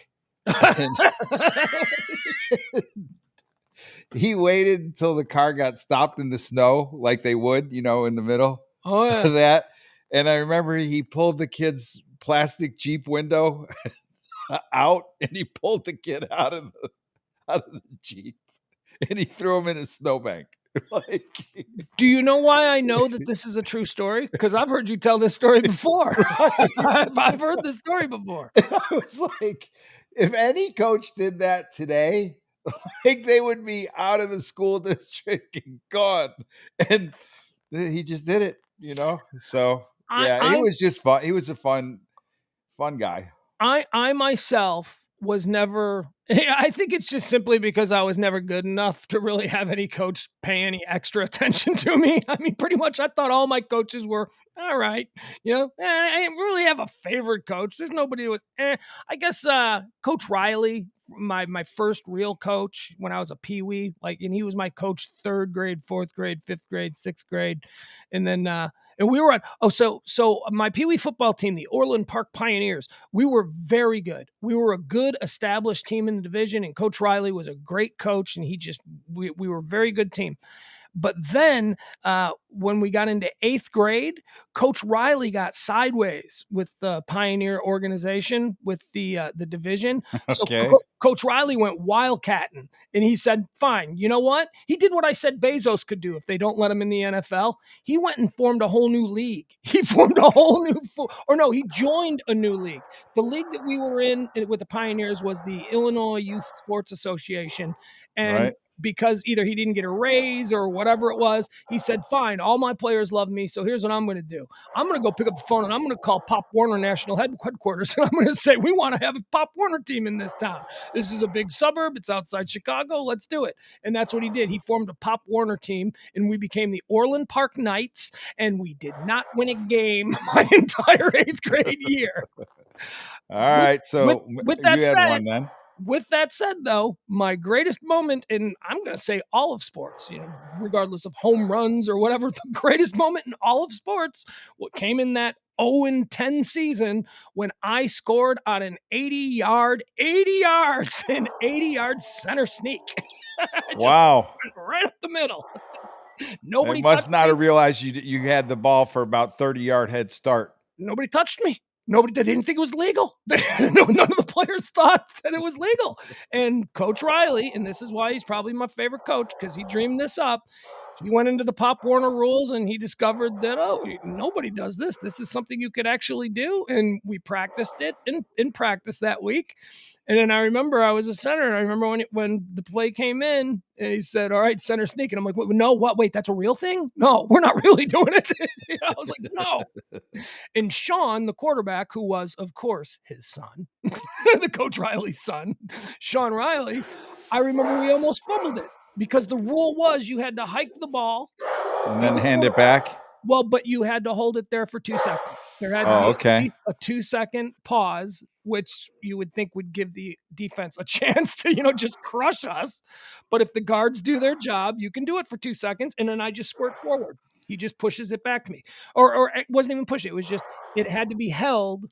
He waited until the car got stopped in the snow, like they would, in the middle of that. And I remember he pulled the kid's plastic Jeep window out, and he pulled the kid out of the Jeep, and he threw him in a snowbank. Like, do you know why I know that this is a true story? Because I've heard you tell this story before. Right. I've heard this story before. And I was like, if any coach did that today, like, they would be out of the school district and gone. And he just did it, So yeah, he was just fun. He was a fun guy. I myself was never Yeah, I think it's just simply because I was never good enough to really have any coach pay any extra attention to me. I mean, pretty much I thought all my coaches were all right. I didn't really have a favorite coach. There's nobody who was I guess Coach Riley, my first real coach when I was a peewee, and he was my coach 3rd grade, 4th grade, 5th grade, 6th grade. And then and we were on so my peewee football team, the Orland Park Pioneers, we were very good. We were a good established team in the division, and Coach Riley was a great coach, and we were a very good team. But then when we got into 8th grade, Coach Riley got sideways with the Pioneer organization, with the division. So Okay. Coach Riley went wildcatting, and he said, fine, you know what? He did what I said Bezos could do if they don't let him in the NFL. He went and formed a whole new league. He formed a whole new he joined a new league. The league that we were in with the Pioneers was the Illinois Youth Sports Association. And Right. because either he didn't get a raise or whatever it was, he said, fine, all my players love me, so here's what I'm going to do. I'm going to go pick up the phone, and I'm going to call Pop Warner National Headquarters, and I'm going to say, we want to have a Pop Warner team in this town. This is a big suburb. It's outside Chicago. Let's do it. And that's what he did. He formed a Pop Warner team, and we became the Orland Park Knights, and we did not win a game my entire 8th grade year. All right. So with that you had said, one then. With that said, though, my greatest moment in, I'm going to say all of sports, regardless of home runs or whatever, the greatest moment in all of sports, what came in that 0-10 season when I scored on an 80 yards, an 80-yard center sneak. Wow. Right up the middle. They must not have realized you had the ball for about 30-yard head start. Nobody touched me. Nobody didn't think it was legal. None of the players thought that it was legal. And Coach Riley, and this is why he's probably my favorite coach, because he dreamed this up. He went into the Pop Warner rules and he discovered that, nobody does this. This is something you could actually do. And we practiced it in practice that week. And then I remember I was a center, and I remember when the play came in and he said, all right, center sneak. And I'm like, wait, that's a real thing? No, we're not really doing it. I was like, no. And Sean, the quarterback, who was, of course, his son, the Coach Riley's son, Sean Riley, I remember we almost fumbled it because the rule was you had to hike the ball and then hand it back. Well, but you had to hold it there for 2 seconds. There had to be at least a 2-second pause, which you would think would give the defense a chance to, just crush us. But if the guards do their job, you can do it for 2 seconds, and then I just squirt forward. He just pushes it back to me. Or it wasn't even pushing. It was just, it had to be held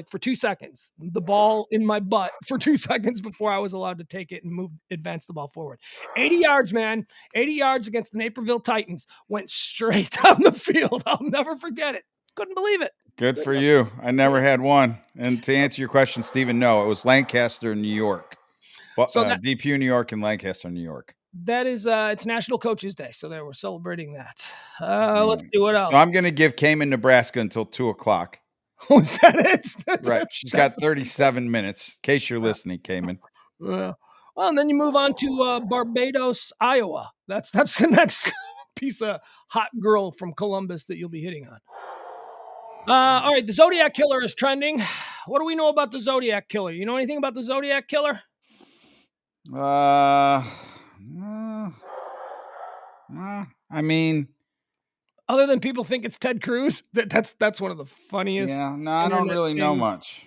for 2 seconds, the ball in my butt for 2 seconds before I was allowed to take it and advance the ball forward. 80 yards, man. 80 yards against the Naperville Titans. Went straight down the field. I'll never forget it. Couldn't believe it. Good for you. I never had one. And to answer your question, Stephen, no, it was Lancaster, New York. So DPU, New York, and Lancaster, New York. That is, it's National Coaches Day, so they were celebrating that. Let's see what else. So I'm going to give Cayman, Nebraska until 2:00. Was that it? Right. She's got 37 minutes, in case you're listening, Cayman. Well, and then you move on to Barbados, Iowa. That's the next piece of hot girl from Columbus that you'll be hitting on. All right, the Zodiac Killer is trending. What do we know about the Zodiac Killer? You know anything about the Zodiac Killer? I mean, other than people think it's Ted Cruz, that's one of the funniest. Yeah, no, I don't really know much.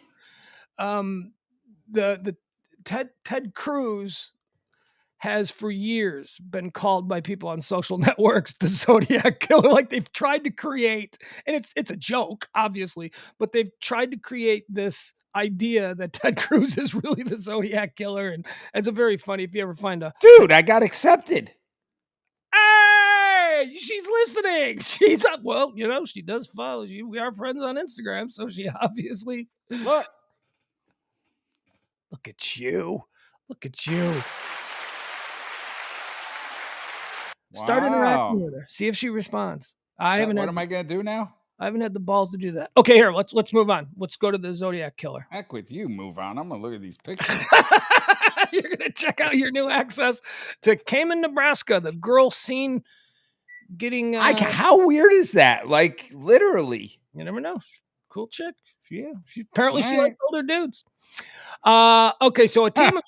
The Ted Cruz has for years been called by people on social networks the Zodiac Killer. Like they've tried to create, and it's a joke, obviously, but they've tried to create this idea that Ted Cruz is really the Zodiac Killer, and it's a very funny. If you ever find a dude, I got accepted. Hey, she's listening. She's up. Well, she does follow you. We are friends on Instagram, so she obviously look at you. Look at you. Wow. Start interacting with her. See if she responds. What am I gonna do now? I haven't had the balls to do that. Okay, here, let's move on. Let's go to the Zodiac Killer. Heck with you, move on. I'm gonna look at these pictures. You're gonna check out your new access to Cayman, Nebraska. The girl seen getting how weird is that? Like literally. You never know. Cool chick. Yeah. She apparently she likes older dudes. Okay, so a team of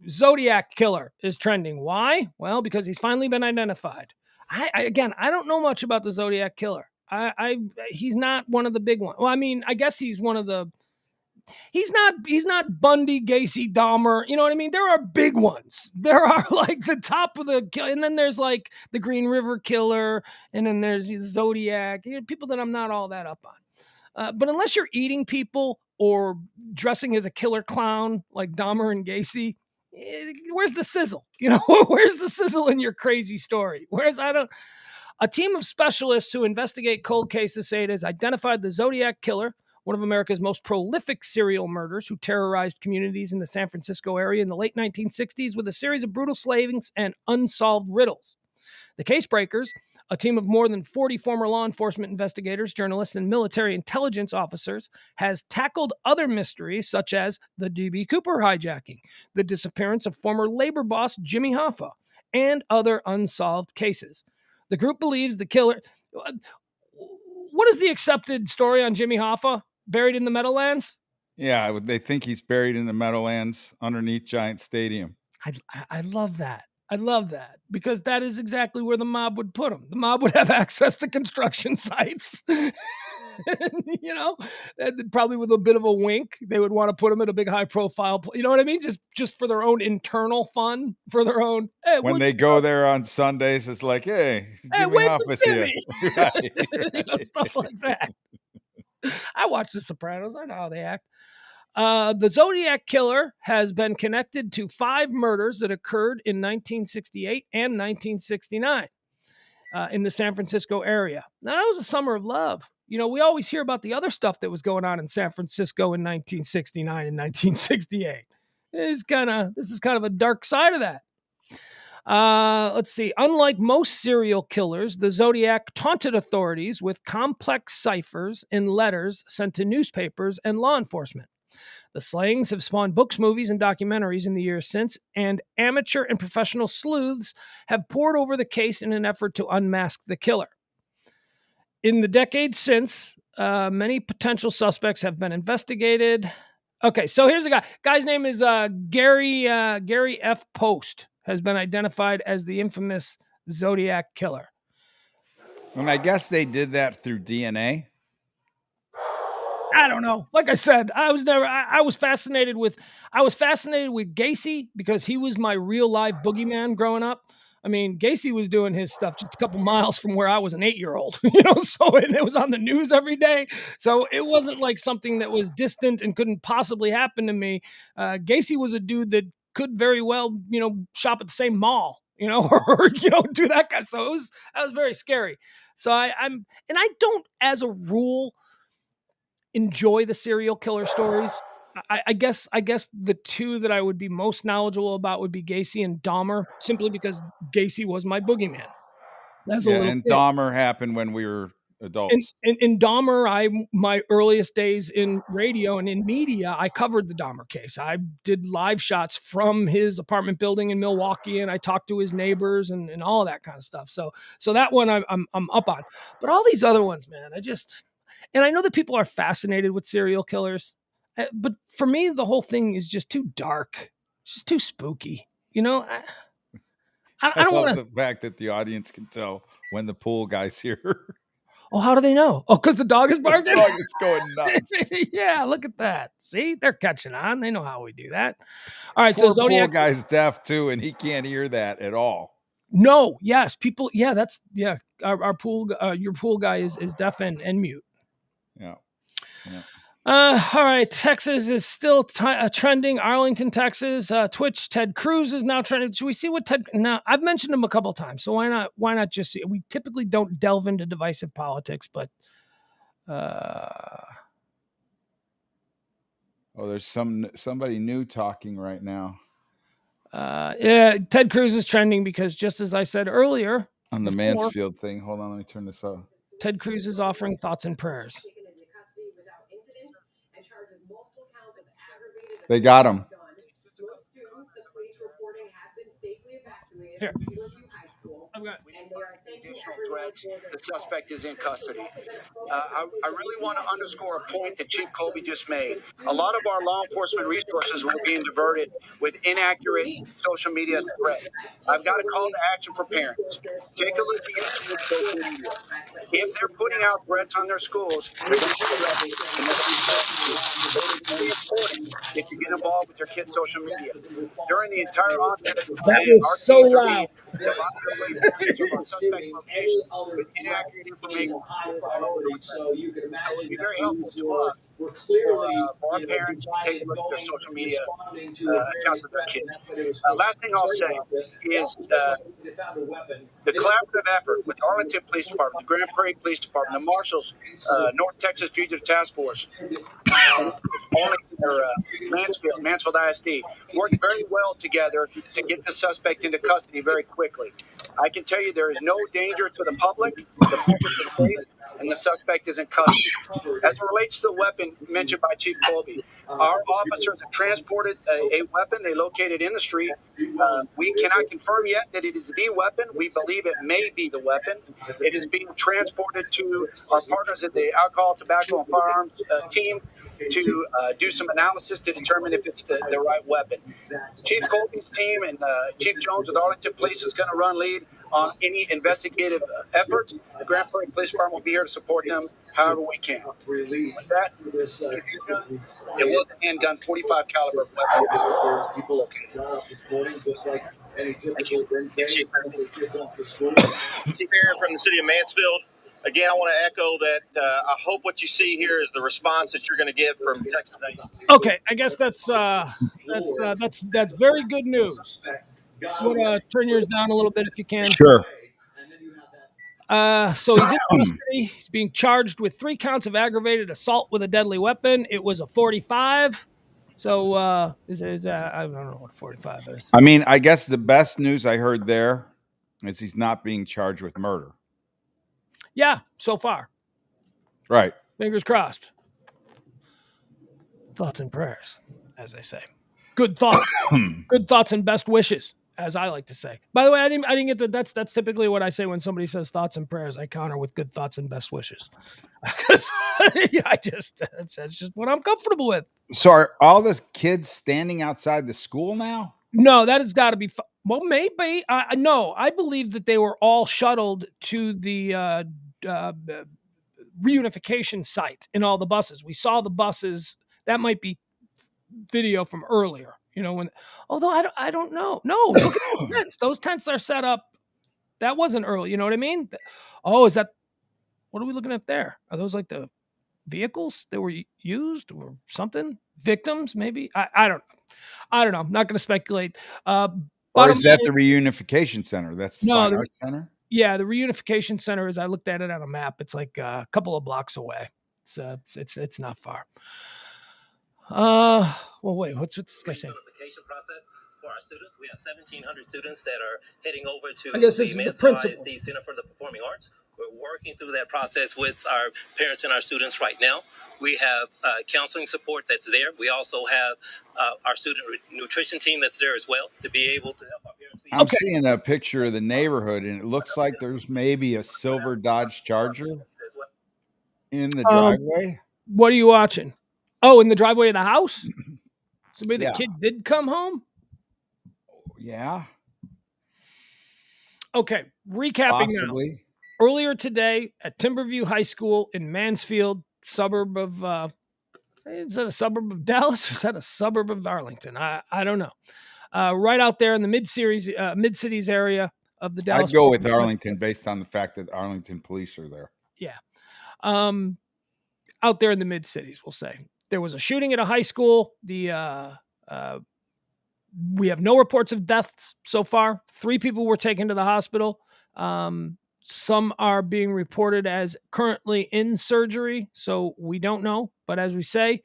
Zodiac killer is trending. Why? Well, because he's finally been identified. Again, I don't know much about the Zodiac killer. He's not one of the big ones. Well, I mean, I guess he's one of the. He's not Bundy, Gacy, Dahmer. You know what I mean? There are big ones. There are like the top of the, and then there's like the Green River Killer, and then there's Zodiac. People that I'm not all that up on. But unless you're eating people or dressing as a killer clown like Dahmer and Gacy, where's the sizzle? Where's the sizzle in your crazy story? A team of specialists who investigate cold cases say it has identified the Zodiac killer, one of America's most prolific serial murders who terrorized communities in the San Francisco area in the late 1960s with a series of brutal slayings and unsolved riddles. The Case Breakers, a team of more than 40 former law enforcement investigators, journalists, and military intelligence officers, has tackled other mysteries such as the D.B. Cooper hijacking, the disappearance of former labor boss Jimmy Hoffa, and other unsolved cases. The group believes the killer. What is the accepted story on Jimmy Hoffa buried in the Meadowlands? Yeah, they think he's buried in the Meadowlands underneath Giant Stadium. I love that. I love that because that is exactly where the mob would put him. The mob would have access to construction sites. Probably with a bit of a wink, they would want to put him at a big high profile. You know what I mean? Just for their own internal fun, for their own. Hey, when they go there on Sundays, it's like, hey, Jimmy Hoffa's here. Right. Stuff like that. I watch The Sopranos. I know how they act. The Zodiac killer has been connected to 5 murders that occurred in 1968 and 1969 in the San Francisco area. Now, that was a summer of love. We always hear about the other stuff that was going on in San Francisco in 1969 and 1968. This is kind of a dark side of that. Let's see. Unlike most serial killers, the Zodiac taunted authorities with complex ciphers and letters sent to newspapers and law enforcement. The slayings have spawned books, movies, and documentaries in the years since, and amateur and professional sleuths have pored over the case in an effort to unmask the killer. In the decades since, many potential suspects have been investigated. Okay, so here's the guy. Guy's name is Gary F. Post, has been identified as the infamous Zodiac killer. And I guess they did that through DNA. I don't know. Like I said, I was fascinated with Gacy because he was my real live boogeyman growing up. I mean, Gacy was doing his stuff just a couple miles from where I was an 8-year-old, so it was on the news every day. So it wasn't like something that was distant and couldn't possibly happen to me. Gacy was a dude that could very well, shop at the same mall, or, do that kind. So that was very scary. So I don't, as a rule, enjoy the serial killer stories. I guess the two that I would be most knowledgeable about would be Gacy and Dahmer, simply because Gacy was my boogeyman. As a little and kid. Dahmer happened when we were adults. In Dahmer, my earliest days in radio and in media, I covered the Dahmer case. I did live shots from his apartment building in Milwaukee, and I talked to his neighbors and all that kind of stuff. So that one I'm up on. But all these other ones, man, and I know that people are fascinated with serial killers, but for me, the whole thing is just too dark. It's just too spooky. I don't want the fact that the audience can tell when the pool guy's here. Oh, how do they know? Oh, because the dog is barking? The dog is going nuts. Yeah, look at that. See, they're catching on. They know how we do that. All right, Poor so Zodiac pool guy's deaf too, and he can't hear that at all. No, yes, people. Yeah, our pool. Your pool guy is deaf and mute. Yeah. All right, Texas is still trending. Arlington, Texas. Twitch. Ted Cruz is now trending. Should we see what Ted? Now, I've mentioned him a couple times, so why not just see? We typically don't delve into divisive politics, but. There's somebody new talking right now. Yeah, Ted Cruz is trending because, just as I said earlier, on the Mansfield thing. Hold on, let me turn this up. Ted Cruz is offering thoughts and prayers. They got him. Here. We need additional threats. The suspect is in custody. I really want to underscore a point that Chief Colby just made. A lot of our law enforcement resources were being diverted with inaccurate social media threats. I've got a call to action for parents. Take a look at your school's social media. If they're putting out threats on their schools, they're going to be arrested, and they're going to be prosecuted. So it's very important that you get involved with your kids' social media. During the entire onset of this That event, was our so teams are loud. being divided away from each of our suspect locations with inaccurate information from schools all over North Texas. So it would be very helpful to us for our parents to take a look at their social media accounts of their kids. Last thing I'll say is the collaborative effort with the Arlington Police Department, the Grand Prairie Police Department, the Marshals, North Texas Fugitive Task Force, Mansfield ISD, worked very well together to get the suspect into custody very quickly. I can tell you there is no danger to the public is safe, and the suspect is in custody. As it relates to the weapon mentioned by Chief Colby, our officers have transported a weapon they located in the street. We cannot confirm yet that it is the weapon. We believe it may be the weapon. It is being transported to our partners at the Alcohol, Tobacco, and Firearms team to do some analysis to determine if it's the right weapon. Chief Colby's team and Chief Jones with Arlington Police is going to run lead on any investigative efforts. The Grand Prairie Police Department will be here to support them however we can. With that, it was a handgun, 45 caliber weapon. Chief Aaron from the city of Mansfield. Again, I want to echo that I hope what you see here is the response that you're going to get from Texas A&M. Okay, I guess that's very good news. You want to turn yours down a little bit if you can? Sure. So he's in custody. He's being charged with 3 counts of aggravated assault with a deadly weapon. It was a 45. So is that, I don't know what a 45 is. I mean, I guess the best news I heard there is he's not being charged with murder. Yeah, so far. Right. Fingers crossed. Thoughts and prayers, as they say. Good thoughts. Good thoughts and best wishes, as I like to say. By the way, I didn't get that. That's typically what I say when somebody says thoughts and prayers. I counter with good thoughts and best wishes. That's just what I'm comfortable with. So are all the kids standing outside the school now? No, that has got to be. Well, maybe. No, I believe that they were all shuttled to the reunification site in all the buses. We saw the buses. That might be video from earlier. You know, although I don't know. No, look at those tents. Those tents are set up. That wasn't early. You know what I mean? Oh, is that? What are we looking at there? Are those like the vehicles that were used or something? Victims, maybe? I don't know. I don't know. I'm not going to speculate. Or is that the reunification center? That's the Fine Arts Center? Yeah, the reunification center, as I looked at it on a map, it's like a couple of blocks away. It's not far. Well, wait, what's this guy saying? Process for our students. We have 1,700 students that are heading over to I guess this is the principal. ISD Center for the Performing Arts. We're working through that process with our parents and our students right now. We have counseling support that's there. We also have our student nutrition team that's there as well to be able to help our parents. I'm seeing a picture of the neighborhood, and it looks like there's maybe a silver Dodge Charger in the driveway. What are you watching? Oh, in the driveway of the house? So maybe the kid did come home? Yeah. Okay, recapping now. Earlier today at Timberview High School in Mansfield, suburb of, is that a suburb of Dallas or is that a suburb of Arlington? I don't know. Right out there in the mid-cities area of the Dallas. I'd go with Arlington based on the fact that Arlington police are there. Yeah. Out there in the mid-cities, we'll say. There was a shooting at a high school. We have no reports of deaths so far. 3 people were taken to the hospital. Some are being reported as currently in surgery, so we don't know. But as we say,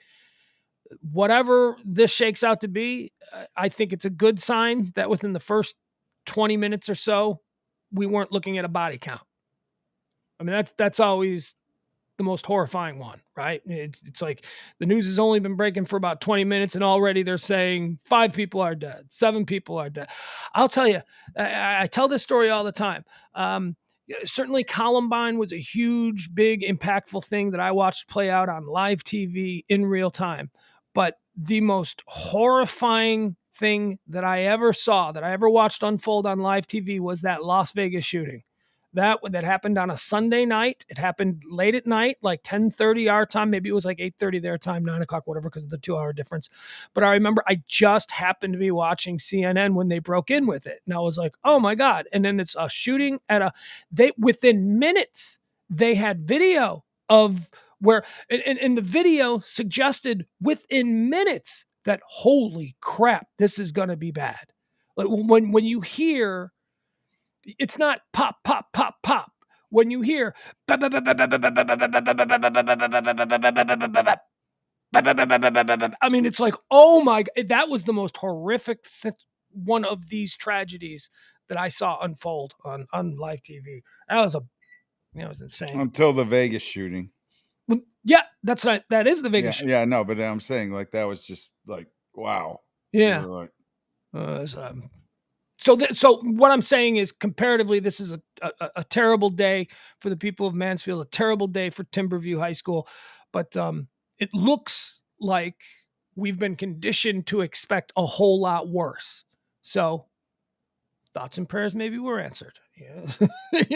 whatever this shakes out to be, I think it's a good sign that within the first 20 minutes or so, we weren't looking at a body count. I mean, that's always the most horrifying one, right? It's like the news has only been breaking for about 20 minutes and already they're saying 5 people are dead, 7 people are dead. I'll tell you, I tell this story all the time. Certainly Columbine was a huge, big, impactful thing that I watched play out on live TV in real time. But the most horrifying thing that I ever saw, that I ever watched unfold on live TV was that Las Vegas shooting. That happened on a Sunday night. It happened late at night, like 10:30 our time. Maybe it was like 8:30 their time, 9 o'clock, whatever, because of the 2-hour difference. But I remember I just happened to be watching CNN when they broke in with it. And I was like, oh my God. And then it's a shooting within minutes, they had video of where, and the video suggested within minutes that, holy crap, this is going to be bad. Like when you hear, it's not pop, pop, pop, pop. When you hear, I mean, it's like, oh my, that was the most horrific one of these tragedies that I saw unfold on live TV. That was insane. Until the Vegas shooting. Yeah, that's right. That is the Vegas shooting. Yeah, no, but I'm saying like that was just like, wow. Yeah. Like, so what I'm saying is, comparatively, this is a terrible day for the people of Mansfield, a terrible day for Timberview High School. But it looks like we've been conditioned to expect a whole lot worse. So thoughts and prayers maybe were answered. Yeah.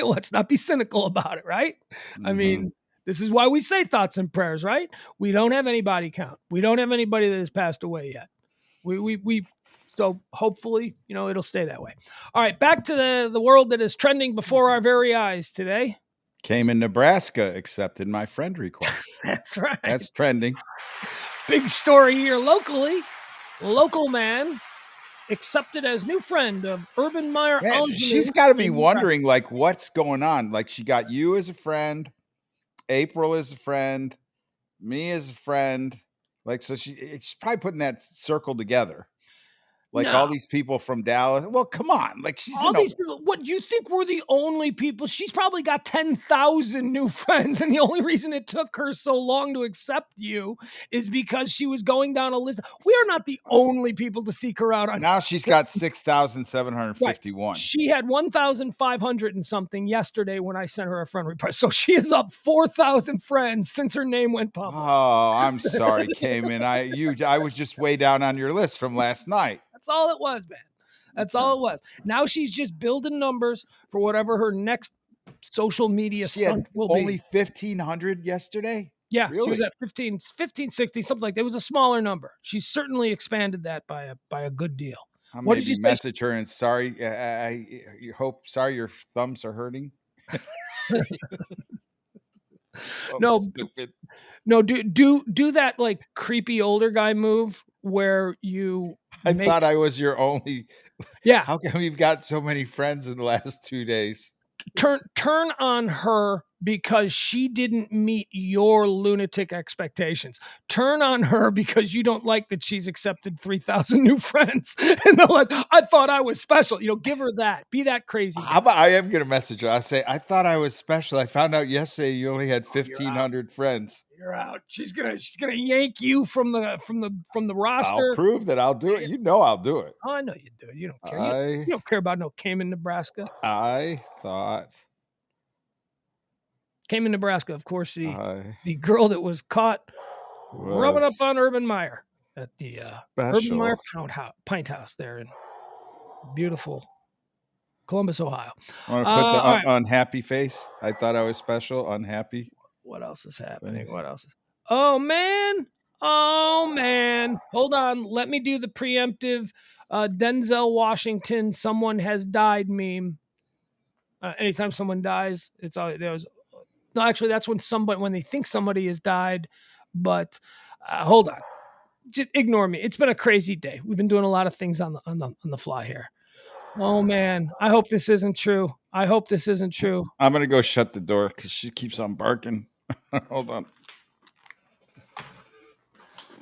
Let's not be cynical about it, right? Mm-hmm. I mean, this is why we say thoughts and prayers, right? We don't have any body count. We don't have anybody that has passed away yet. So hopefully, it'll stay that way. All right, back to the world that is trending before our very eyes today. Came in Nebraska, accepted my friend request. That's right. That's trending. Big story here locally. Local man accepted as new friend of Urban Meyer. She's got to be wondering, like, what's going on? Like, she got you as a friend, April as a friend, me as a friend. Like, so she's probably putting that circle together. Like all these people from Dallas. Well, come on. Like she's all these people. What, you think we're the only people? She's probably got 10,000 new friends. And the only reason it took her so long to accept you is because she was going down a list. We are not the only people to seek her out. Now she's got 6,751. Right. She had 1,500 and something yesterday when I sent her a friend request. So she is up 4,000 friends since her name went public. Oh, I'm sorry, Cayman. I was just way down on your list from last night. That's all it was, man. That's all it was. Now she's just building numbers for whatever her next social media stunt will be. Only 1,500 yesterday? Yeah, really? She was at 15, 60, something like that. It was a smaller number. She's certainly expanded that by a good deal. I'll maybe message her and sorry, I hope your thumbs are hurting. No, do that like creepy older guy move where you. I thought I was your only. Yeah. How come you've got so many friends in the last 2 days? Turn on her because she didn't meet your lunatic expectations. Turn on her because you don't like that she's accepted 3,000 new friends. And I thought I was special. Give her that. Be that crazy. How about I am going to message her. I say, I thought I was special. I found out yesterday you only had 1,500 friends. You're out. She's gonna yank you from the roster. I'll prove that I'll do it. I'll do it. Oh, I know you do. You don't care. You don't care about no Cayman, Nebraska. I thought Cayman, Nebraska. Of course, the girl that was caught rubbing up on Urban Meyer at the Urban Meyer Pint House there in beautiful Columbus, Ohio. I want to put the unhappy face. I thought I was special. Unhappy. What else is happening? What else? Oh, man. Hold on. Let me do the preemptive Denzel Washington, someone has died meme. Anytime someone dies, it's always no, actually, that's when they think somebody has died. But hold on. Just ignore me. It's been a crazy day. We've been doing a lot of things on the fly here. Oh, man. I hope this isn't true. I'm going to go shut the door because she keeps on barking. Hold on.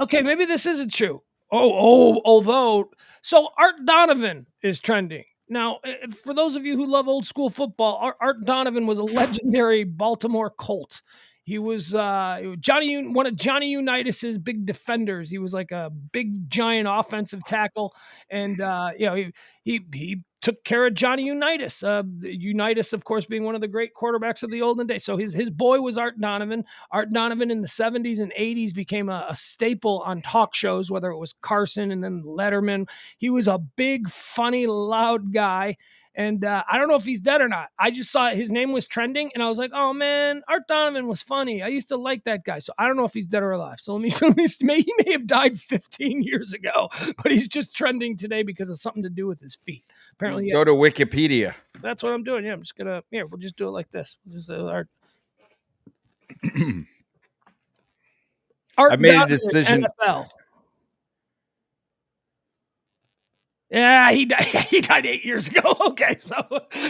Okay, maybe this isn't true. Although, so Art Donovan is trending. Now, for those of you who love old school football, Art Donovan was a legendary Baltimore Colt. He was one of Johnny Unitas's big defenders. He was like a big giant offensive tackle, and he took care of Johnny Unitas. Unitas, of course, being one of the great quarterbacks of the olden days. So his boy was Art Donovan. Art Donovan in the 70s and 80s became a staple on talk shows, whether it was Carson and then Letterman. He was a big, funny, loud guy. And I don't know if he's dead or not. I just saw his name was trending, and I was like, "Oh man, Art Donovan was funny. I used to like that guy." So I don't know if he's dead or alive. So he may have died 15 years ago, but he's just trending today because of something to do with his feet. Apparently, Go to Wikipedia. That's what I'm doing. Yeah, I'm just gonna we'll just do it like this. We'll just Art. I made a decision. NFL. Yeah, he died. He died 8 years ago. Okay, so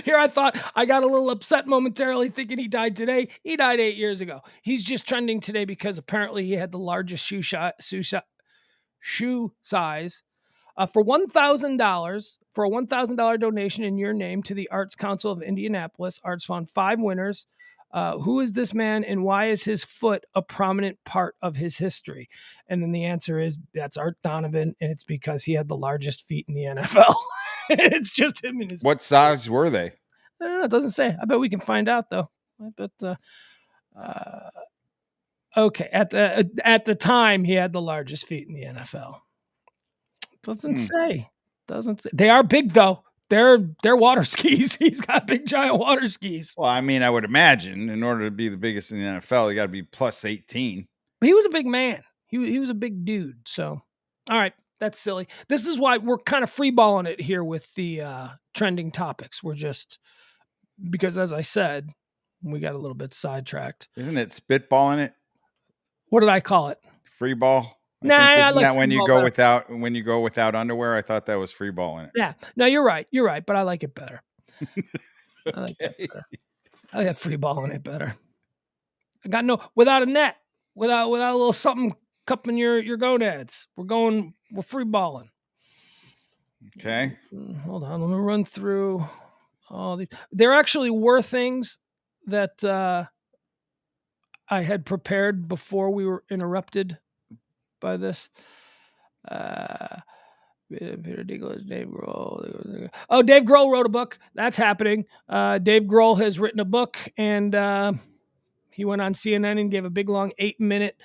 here I thought I got a little upset momentarily, thinking he died today. He died 8 years ago. He's just trending today because apparently he had the largest shoe size. For $1,000, for a $1,000 donation in your name to the Arts Council of Indianapolis, Arts found 5 winners. Who is this man, and why is his foot a prominent part of his history? And then the answer is that's Art Donovan, and it's because he had the largest feet in the NFL. It's just him and his. What size were they? It doesn't say. I bet we can find out though. I bet. Okay, at the time he had the largest feet in the NFL. Doesn't say. Doesn't say. They are big though. They're water skis. He's got big giant water skis. Well, I mean, I would imagine in order to be the biggest in the NFL, you got to be plus 18. But he was a big man. He was a big dude. So, all right, that's silly. This is why we're kind of freeballing it here with the trending topics. We're just because, as I said, we got a little bit sidetracked. Isn't it spitballing it? What did I call it? Free ball. I like that when you go without underwear. I thought that was free balling it. Yeah. No, you're right. You're right. But I like it better. I like that better. I got free balling it better. I got without a net, without a little something cupping your gonads. We're free balling. Okay. Hold on. Let me run through all these. There actually were things that I had prepared before we were interrupted by this. Peter Dinklage, Dave Grohl. Oh, Dave Grohl wrote a book. That's happening. Dave Grohl has written a book, and he went on CNN and gave a big, long 8-minute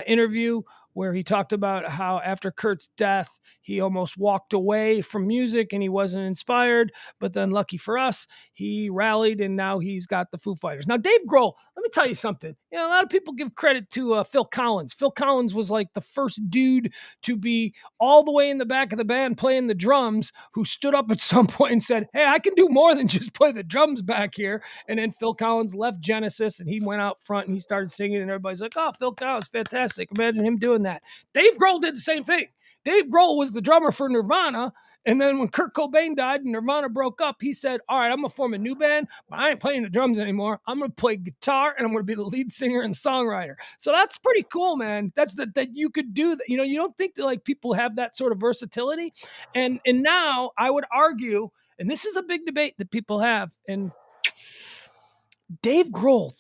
interview where he talked about how after Kurt's death, he almost walked away from music and he wasn't inspired. But then lucky for us, he rallied and now he's got the Foo Fighters. Now, Dave Grohl, let me tell you something. A lot of people give credit to Phil Collins. Phil Collins was like the first dude to be all the way in the back of the band playing the drums, who stood up at some point and said, "Hey, I can do more than just play the drums back here." And then Phil Collins left Genesis and he went out front and he started singing and everybody's like, "Oh, Phil Collins, fantastic. Imagine him doing that." Dave Grohl did the same thing. Dave Grohl was the drummer for Nirvana. And then when Kurt Cobain died and Nirvana broke up, he said, "All right, I'm going to form a new band, but I ain't playing the drums anymore. I'm going to play guitar and I'm going to be the lead singer and songwriter." So that's pretty cool, man. That's that you could do that. You don't think that like people have that sort of versatility. And now I would argue, and this is a big debate that people have, and Dave Grohl,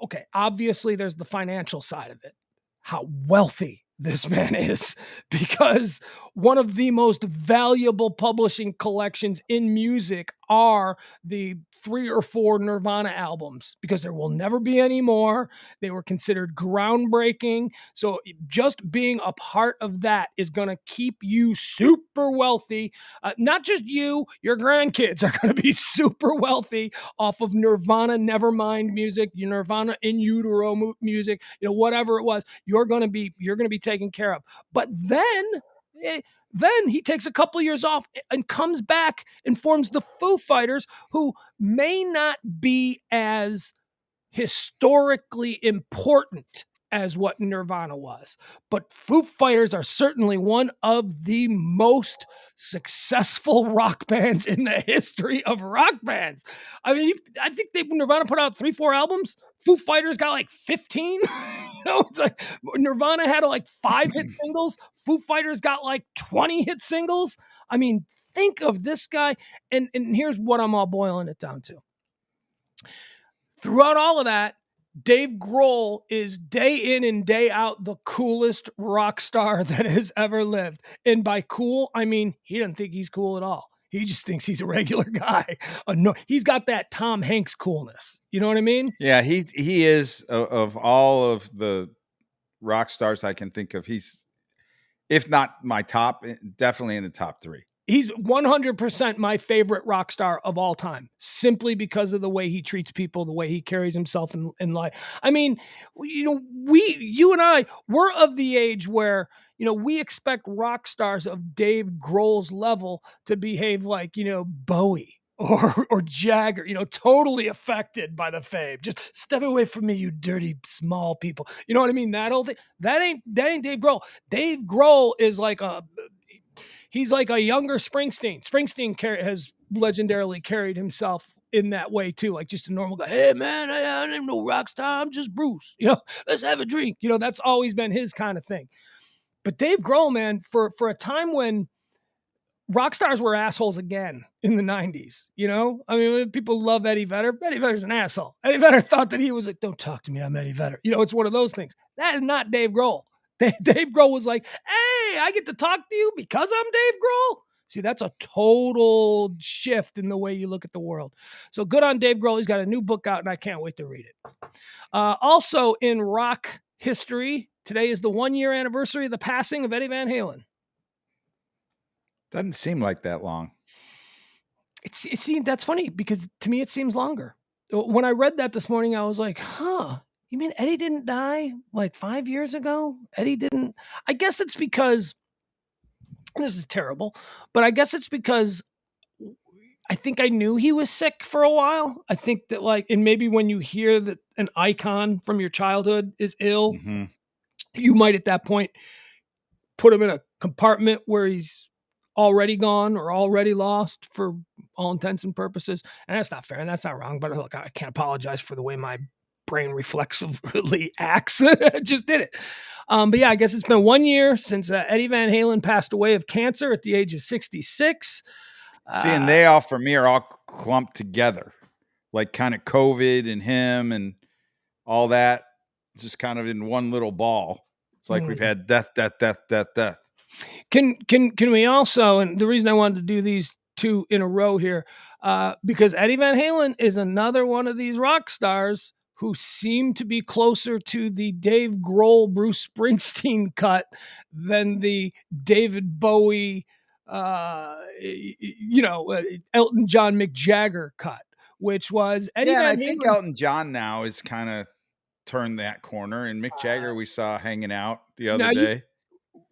okay, obviously there's the financial side of it. How wealthy this man is, because one of the most valuable publishing collections in music are the 3 or 4 Nirvana albums, because there will never be any more. They were considered groundbreaking. So just being a part of that is going to keep you super wealthy. Not just you, your grandkids are going to be super wealthy off of Nirvana Nevermind music, your Nirvana In Utero music, whatever it was, you're going to be taken care of. But then he takes a couple years off and comes back and forms the Foo Fighters, who may not be as historically important as what Nirvana was. But Foo Fighters are certainly one of the most successful rock bands in the history of rock bands. I mean, I think Nirvana put out 3-4 albums. Foo Fighters got like 15. It's like Nirvana had like 5 hit singles. Foo Fighters got like 20 hit singles. I mean, think of this guy. And here's what I'm all boiling it down to. Throughout all of that, Dave Grohl is day in and day out the coolest rock star that has ever lived. And by cool, I mean he doesn't think he's cool at all. He just thinks he's a regular guy. He's got that Tom Hanks coolness. You know what I mean? Yeah, he is of all of the rock stars I can think of. He's, if not my top, definitely in the top 3. He's 100% my favorite rock star of all time, simply because of the way he treats people, the way he carries himself in life. I mean, you and I, we're of the age where, we expect rock stars of Dave Grohl's level to behave like, Bowie or Jagger, totally affected by the fame. Just step away from me, you dirty small people. You know what I mean? That whole thing. That ain't Dave Grohl. Dave Grohl is like he's like a younger Springsteen. Springsteen has legendarily carried himself in that way too, like just a normal guy. Hey man, I ain't no rock star. I'm just Bruce. Let's have a drink. That's always been his kind of thing. But Dave Grohl, man, for a time when rock stars were assholes again in the 90s, I mean, people love Eddie Vedder. Eddie Vedder's an asshole. Eddie Vedder thought that he was like, don't talk to me, I'm Eddie Vedder. It's one of those things. That is not Dave Grohl. Dave Grohl was like, hey, I get to talk to you because I'm Dave Grohl. See, that's a total shift in the way you look at the world. So good on Dave Grohl. He's got a new book out, and I can't wait to read it. Also in rock history, today is the 1-year anniversary of the passing of Eddie Van Halen. Doesn't seem like that long. That's funny because to me it seems longer. When I read that this morning, I was like, huh, you mean Eddie didn't die like 5 years ago? Eddie didn't. I guess it's because, this is terrible, but I guess it's because I think I knew he was sick for a while. I think that and maybe when you hear that an icon from your childhood is ill, you might at that point put him in a compartment where he's already gone or already lost for all intents and purposes. And that's not fair and that's not wrong, but look, I can't apologize for the way my brain reflexively acts. I just did it. But yeah, I guess it's been 1 year since Eddie Van Halen passed away of cancer at the age of 66. See, and they all, for me, are all clumped together, like kind of COVID and him and all that, just kind of in one little ball. It's like we've had death. Can we also, and the reason I wanted to do these two in a row here, because Eddie Van Halen is another one of these rock stars who seem to be closer to the Dave Grohl, Bruce Springsteen cut than the David Bowie, Elton John, Mick Jagger cut, which was Eddie Van Halen. I think Elton John now is kind of turned that corner, and Mick Jagger we saw hanging out the other day.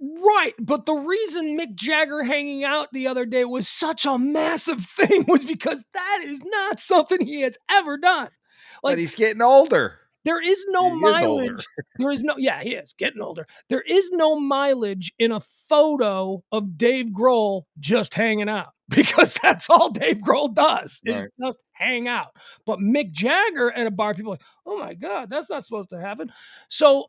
Right, but the reason Mick Jagger hanging out the other day was such a massive thing was because that is not something he has ever done. But he's getting older. There is no mileage. There is no, yeah, he is getting older. There is no mileage in a photo of Dave Grohl just hanging out because that's all Dave Grohl does is just hang out. But Mick Jagger at a bar, people are like, oh my God, that's not supposed to happen. So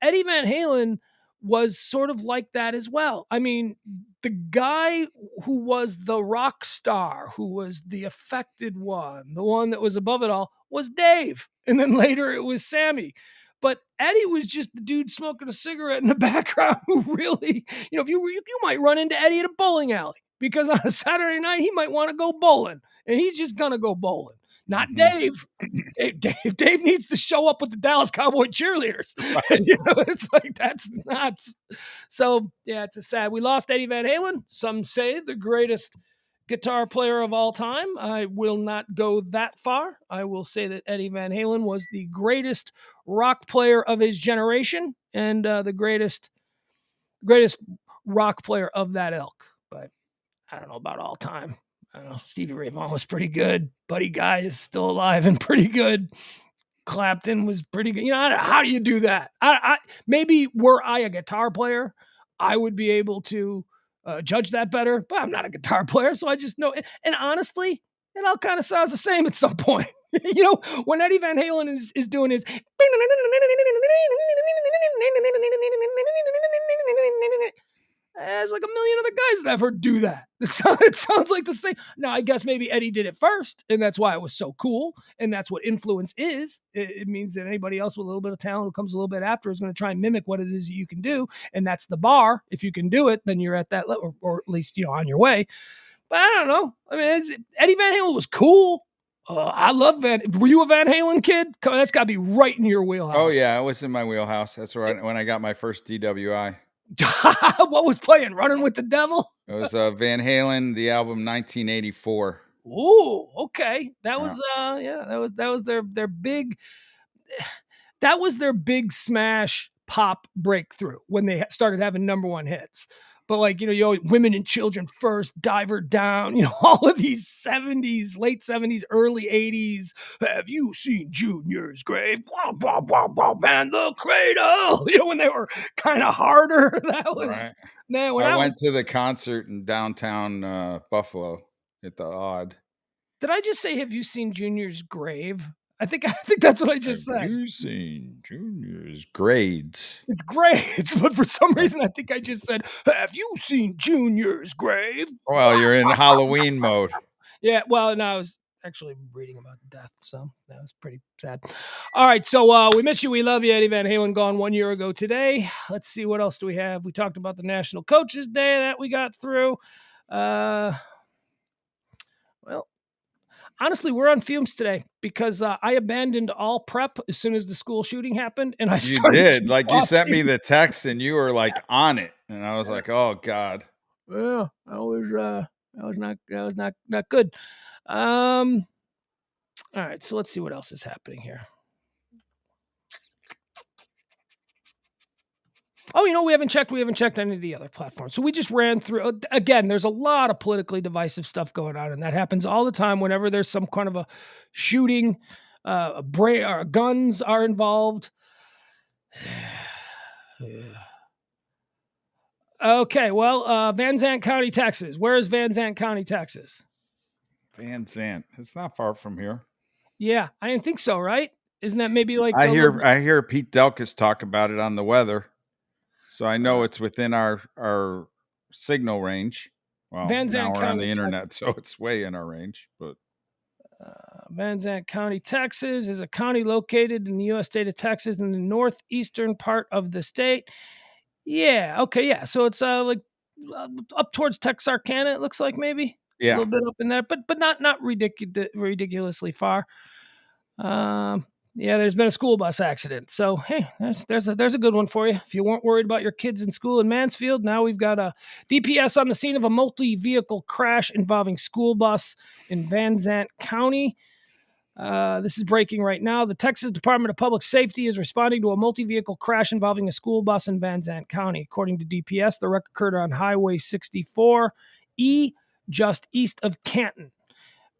Eddie Van Halen was sort of like that as well. I mean, the guy who was the rock star, who was the affected one, the one that was above it all, was Dave. And then later it was Sammy. But Eddie was just the dude smoking a cigarette in the background who really, if you might run into Eddie at a bowling alley because on a Saturday night, he might want to go bowling and he's just going to go bowling. Not Dave. Dave needs to show up with the Dallas Cowboy cheerleaders. Right. It's like, that's nuts. So, yeah, it's a sad. We lost Eddie Van Halen. Some say the greatest guitar player of all time. I will not go that far. I will say that Eddie Van Halen was the greatest rock player of his generation and the greatest rock player of that ilk. But I don't know about all time. I don't know. Stevie Ray Vaughan was pretty good. Buddy Guy is still alive and pretty good. Clapton was pretty good. How do you do that? I maybe were I a guitar player, I would be able to judge that better. But I'm not a guitar player, so I just know. And honestly, it all kind of sounds the same at some point. When Eddie Van Halen is doing his, There's like a million other guys that I've heard do that. It sounds like the same. Now, I guess maybe Eddie did it first, and that's why it was so cool. And that's what influence is. It means that anybody else with a little bit of talent who comes a little bit after is going to try and mimic what it is that you can do. And that's the bar. If you can do it, then you're at that level, or at least, on your way. But I don't know. I mean, Eddie Van Halen was cool. I love Were you a Van Halen kid? That's got to be right in your wheelhouse. Oh yeah, it was in my wheelhouse. That's right. When I got my first DWI. What was playing? Running with the Devil? It was Van Halen, the album 1984. Ooh, okay. That was that was their big that was their big smash pop breakthrough when they started having number one hits. But like, Women and Children First, Diver Down, all of these 70s, late 70s, early 80s. Have you seen Junior's Grave? Blah, blah, blah, blah, man, the cradle. When they were kind of harder. That was, Right. man, I went to the concert in downtown Buffalo at the Odd. Did I just say, have you seen Junior's Grave? I think that's what I just said. Have you seen Junior's Grades? It's grades, but for some reason I think I just said, have you seen Junior's Grave? Well, you're in Halloween mode. Yeah, well, no, I was actually reading about death, so that was pretty sad. All right, so we miss you, we love you. Eddie Van Halen gone 1 year ago today. Let's see, what else do we have? We talked about the National Coaches Day that we got through. Well, honestly, we're on fumes today because I abandoned all prep as soon as the school shooting happened, and I started. You did, like you sent me the text, and you were like on it, and I was like, "Oh God." Yeah, that was not good. All right, so let's see what else is happening here. Oh, we haven't checked any of the other platforms. So we just ran through. Again, there's a lot of politically divisive stuff going on, and that happens all the time whenever there's some kind of a shooting, guns are involved. Okay, well, Van Zandt County, Texas. Where is Van Zandt County, Texas? Van Zandt. It's not far from here. Yeah, I didn't think so, right? Isn't that maybe like I hear Pete Delkus talk about it on the weather, so I know it's within our signal range. Well, Van now Zandt we're County, on the internet, so it's way in our range. But Van Zandt County, Texas is a county located in the U.S. state of Texas in the northeastern part of the state. Yeah. Okay. Yeah. So it's like up towards Texarkana. It looks like maybe a little bit up in there, but not ridiculously far. Yeah. There's been a school bus accident. So hey, there's a good one for you. If you weren't worried about your kids in school in Mansfield, now we've got a DPS on the scene of a multi-vehicle crash involving school bus in Van Zandt County. This is breaking right now. The Texas Department of Public Safety is responding to a multi-vehicle crash involving a school bus in Van Zandt County. According to DPS, the wreck occurred on Highway 64E, just east of Canton.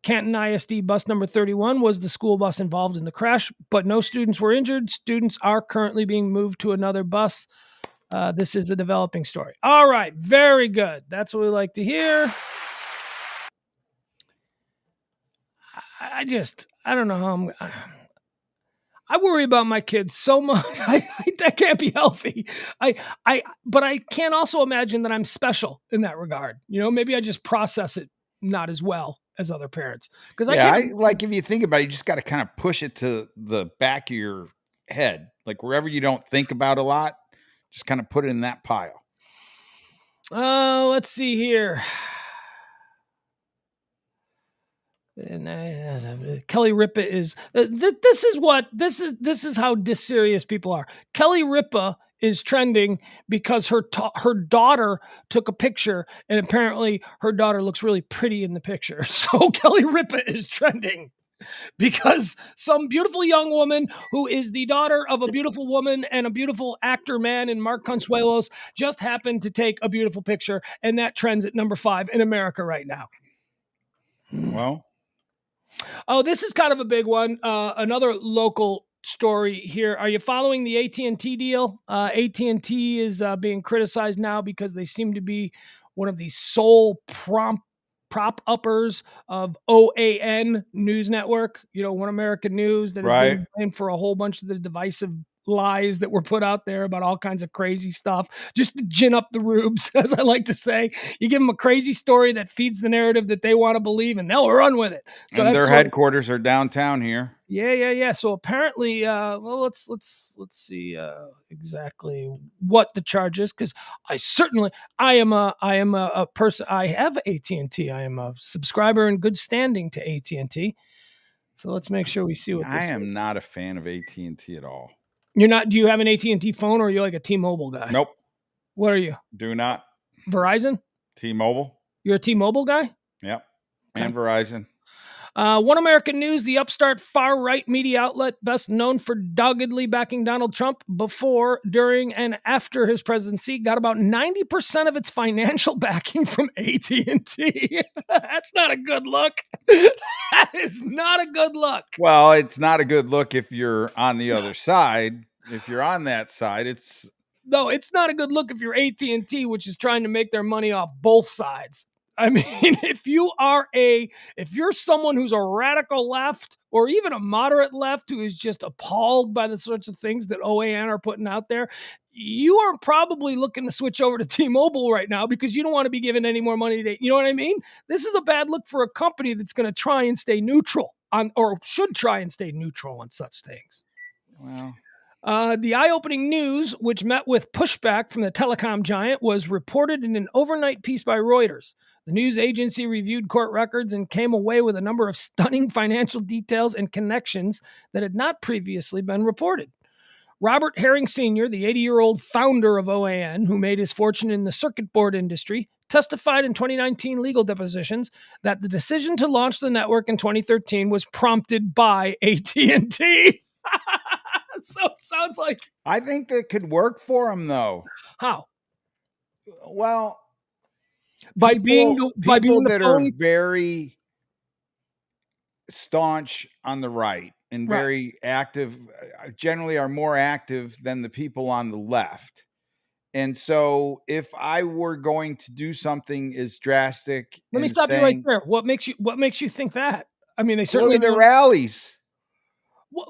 Canton ISD bus number 31 was the school bus involved in the crash, but no students were injured. Students are currently being moved to another bus. This is a developing story. All right, very good. That's what we like to hear. I don't know how I worry about my kids so much. That can't be healthy. But I can't also imagine that I'm special in that regard. Maybe I just process it not as well as other parents. Because like if you think about it, you just got to kind of push it to the back of your head, like wherever you don't think about a lot, just kind of put it in that pile. Let's see here. And Kelly Ripa is this is how dysserious people are. Kelly Ripa is trending because her daughter took a picture, and apparently her daughter looks really pretty in the picture. So Kelly Ripa is trending because some beautiful young woman who is the daughter of a beautiful woman and a beautiful actor man in Mark Consuelos just happened to take a beautiful picture, and that trends at number 5 in America right now. Well. Oh, this is kind of a big one. Another local story here. Are you following the AT&T deal? AT&T is being criticized now because they seem to be one of the sole prop uppers of OAN News Network. One American News that has been blamed for a whole bunch of the divisive lies that were put out there about all kinds of crazy stuff, just to gin up the rubes, as I like to say. You give them a crazy story that feeds the narrative that they want to believe, and they'll run with it. So and that's their sort of, headquarters are downtown here. yeah. So apparently, well, let's see exactly what the charge is, because I am a person. I have AT&T. I am a subscriber in good standing to AT&T. So let's make sure we see what I this is. am not a fan of AT&T at all. You're not? Do you have an AT&T phone, or are you like a T-Mobile guy? Nope. What are you? Do not. Verizon? T-Mobile. You're a T-Mobile guy? Yep. Okay. And Verizon. One American News, the upstart far-right media outlet best known for doggedly backing Donald Trump before, during, and after his presidency, got about 90% of its financial backing from AT&T. That's not a good look. That is not a good look. Well, it's not a good look if you're on the other side. If you're on that side, it's not a good look if you're AT&T, which is trying to make their money off both sides. I mean, if you're someone who's a radical left or even a moderate left who is just appalled by the sorts of things that OAN are putting out there, you are probably looking to switch over to T-Mobile right now because you don't want to be giving any more money to, you know what I mean? This is a bad look for a company that's going to try and stay neutral on, or should try and stay neutral on such things. well. The eye-opening news, which met with pushback from the telecom giant, was reported in an overnight piece by Reuters. The news agency reviewed court records and came away with a number of stunning financial details and connections that had not previously been reported. Robert Herring Sr., the 80-year-old founder of OAN, who made his fortune in the circuit board industry, testified in 2019 legal depositions that the decision to launch the network in 2013 was prompted by AT&T. So it sounds like, I think that could work for him, though. how? Well, By people being the that phone. are very staunch on the right and Right. very active generally are more active than the people on the left. And so if I were going to do something as drastic Let me and stop you right saying, there. What makes you think that? I mean, they look certainly at the don't. rallies. Well,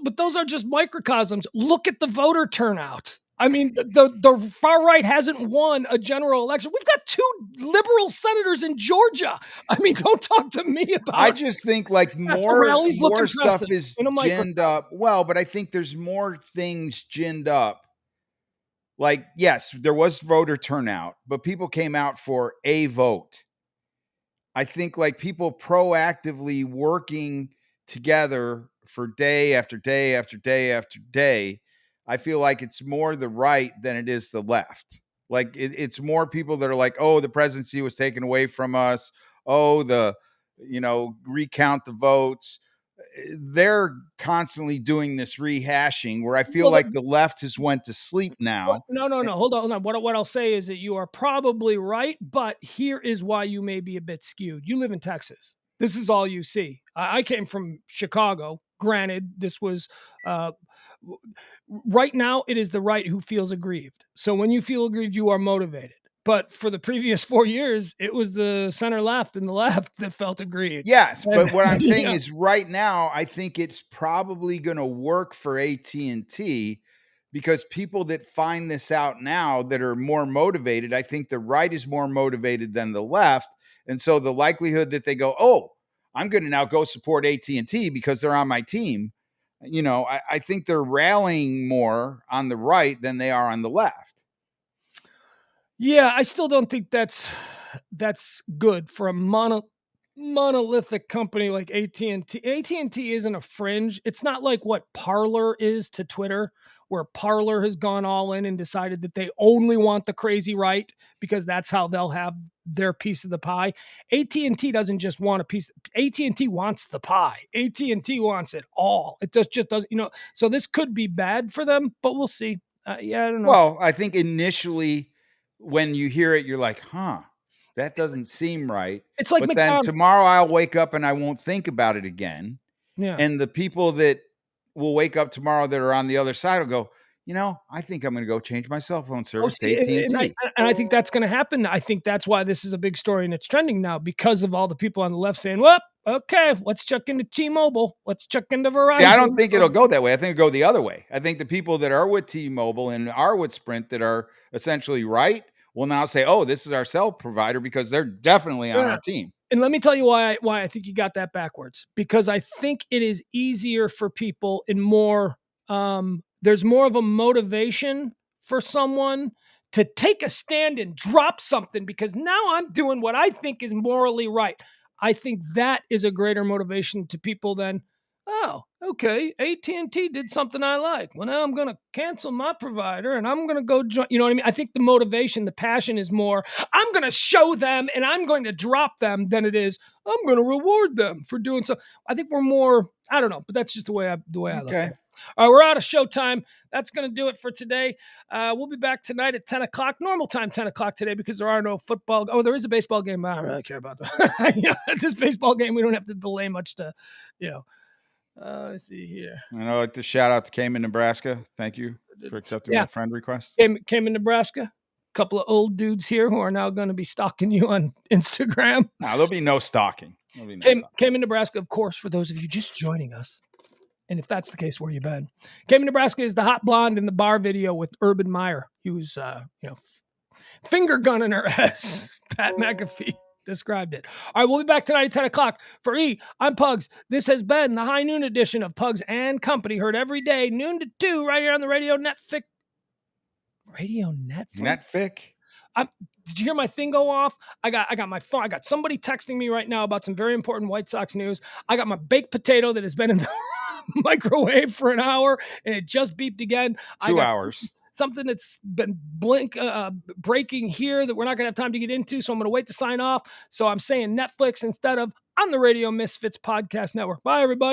but those are just microcosms. Look at the voter turnout. I mean, the far right hasn't won a general election. We've got 2 liberal senators in Georgia. I mean, don't talk to me about. I just think like Yes, the rallies look more stuff impressive is in a ginned microcosm. up. Well, but I think there's more things ginned up. Like, yes, there was voter turnout, but people came out for a vote. I think like people proactively working together for day after day after day after day, I feel like it's more the right than it is the left. Like it's more people that are like, oh, the presidency was taken away from us. Oh, recount the votes. They're constantly doing this rehashing where I feel Well, like the left has went to sleep now. no. Hold on. What I'll say is that you are probably right, but here is why you may be a bit skewed. You live in Texas. This is all you see. I came from Chicago. Granted, this was right now. It is the right who feels aggrieved. So when you feel aggrieved, you are motivated. But for the previous 4 years, it was the center left and the left that felt aggrieved. Yes, but what I'm saying Yeah. is right now, I think it's probably going to work for AT&T because people that find this out now that are more motivated, I think the right is more motivated than the left. And so the likelihood that they go, oh, I'm going to now go support AT&T because they're on my team. I think they're rallying more on the right than they are on the left. Yeah, I still don't think that's good for a monolithic company like AT&T. AT&T isn't a fringe. It's not like what Parler is to Twitter, where Parler has gone all in and decided that they only want the crazy right because that's how they'll have their piece of the pie. AT&T doesn't just want a piece. AT&T wants the pie. AT&T wants it all. It just doesn't, so this could be bad for them, but we'll see. Yeah, I don't know. Well, I think initially when you hear it, you're like, huh, that doesn't seem right. It's like but then McDonald's. tomorrow I'll wake up and I won't think about it again. Yeah. And the people that will wake up tomorrow that are on the other side will go, I think I'm going to go change my cell phone service to AT&T. And I think that's going to happen. I think that's why this is a big story and it's trending now because of all the people on the left saying, well, Okay, let's check into T-Mobile. Let's check into Verizon. See, I don't think it'll go that way. I think it'll go the other way. I think the people that are with T-Mobile and are with Sprint that are essentially right will now say, "Oh, this is our cell provider," because they're definitely on our team. And let me tell you why I think you got that backwards. Because I think it is easier for people and more there's more of a motivation for someone to take a stand and drop something because now I'm doing what I think is morally right. I think that is a greater motivation to people than, oh, okay, AT&T did something I like. Well, now I'm going to cancel my provider and I'm going to go join. You know what I mean? I think the motivation, the passion is more, I'm going to show them and I'm going to drop them than it is, I'm going to reward them for doing so. I think we're more, I don't know, but that's just the way I look at it. All right, we're out of showtime. That's going to do it for today. We'll be back tonight at 10 o'clock, normal time, 10 o'clock today, because there are no football. Oh, there is a baseball game. I don't really care about that. This baseball game, we don't have to delay much to, let's see here. And I'd like to shout out to Cayman, Nebraska. Thank you for accepting my friend request. Cayman, Nebraska. A couple of old dudes here who are now going to be stalking you on Instagram. No, there'll be no stalking. Cayman, Nebraska, of course, for those of you just joining us. And if that's the case, where you been? Cayman, Nebraska is the hot blonde in the bar video with Urban Meyer. He was, finger gunning her as Pat McAfee described it. All right, we'll be back tonight at 10 o'clock. For E, I'm Pugs. This has been the high noon edition of Pugs and Company, heard every day, noon to 2, right here on the Radio Netfic. Radio Netfic? Did you hear my thing go off? I got my phone. I got somebody texting me right now about some very important White Sox news. I got my baked potato that has been in the microwave for an hour, and it just beeped again. 2 hours. Something that's been breaking here that we're not going to have time to get into, so I'm going to wait to sign off. So I'm saying Netflix instead of on the Radio Misfits Podcast Network. Bye, everybody.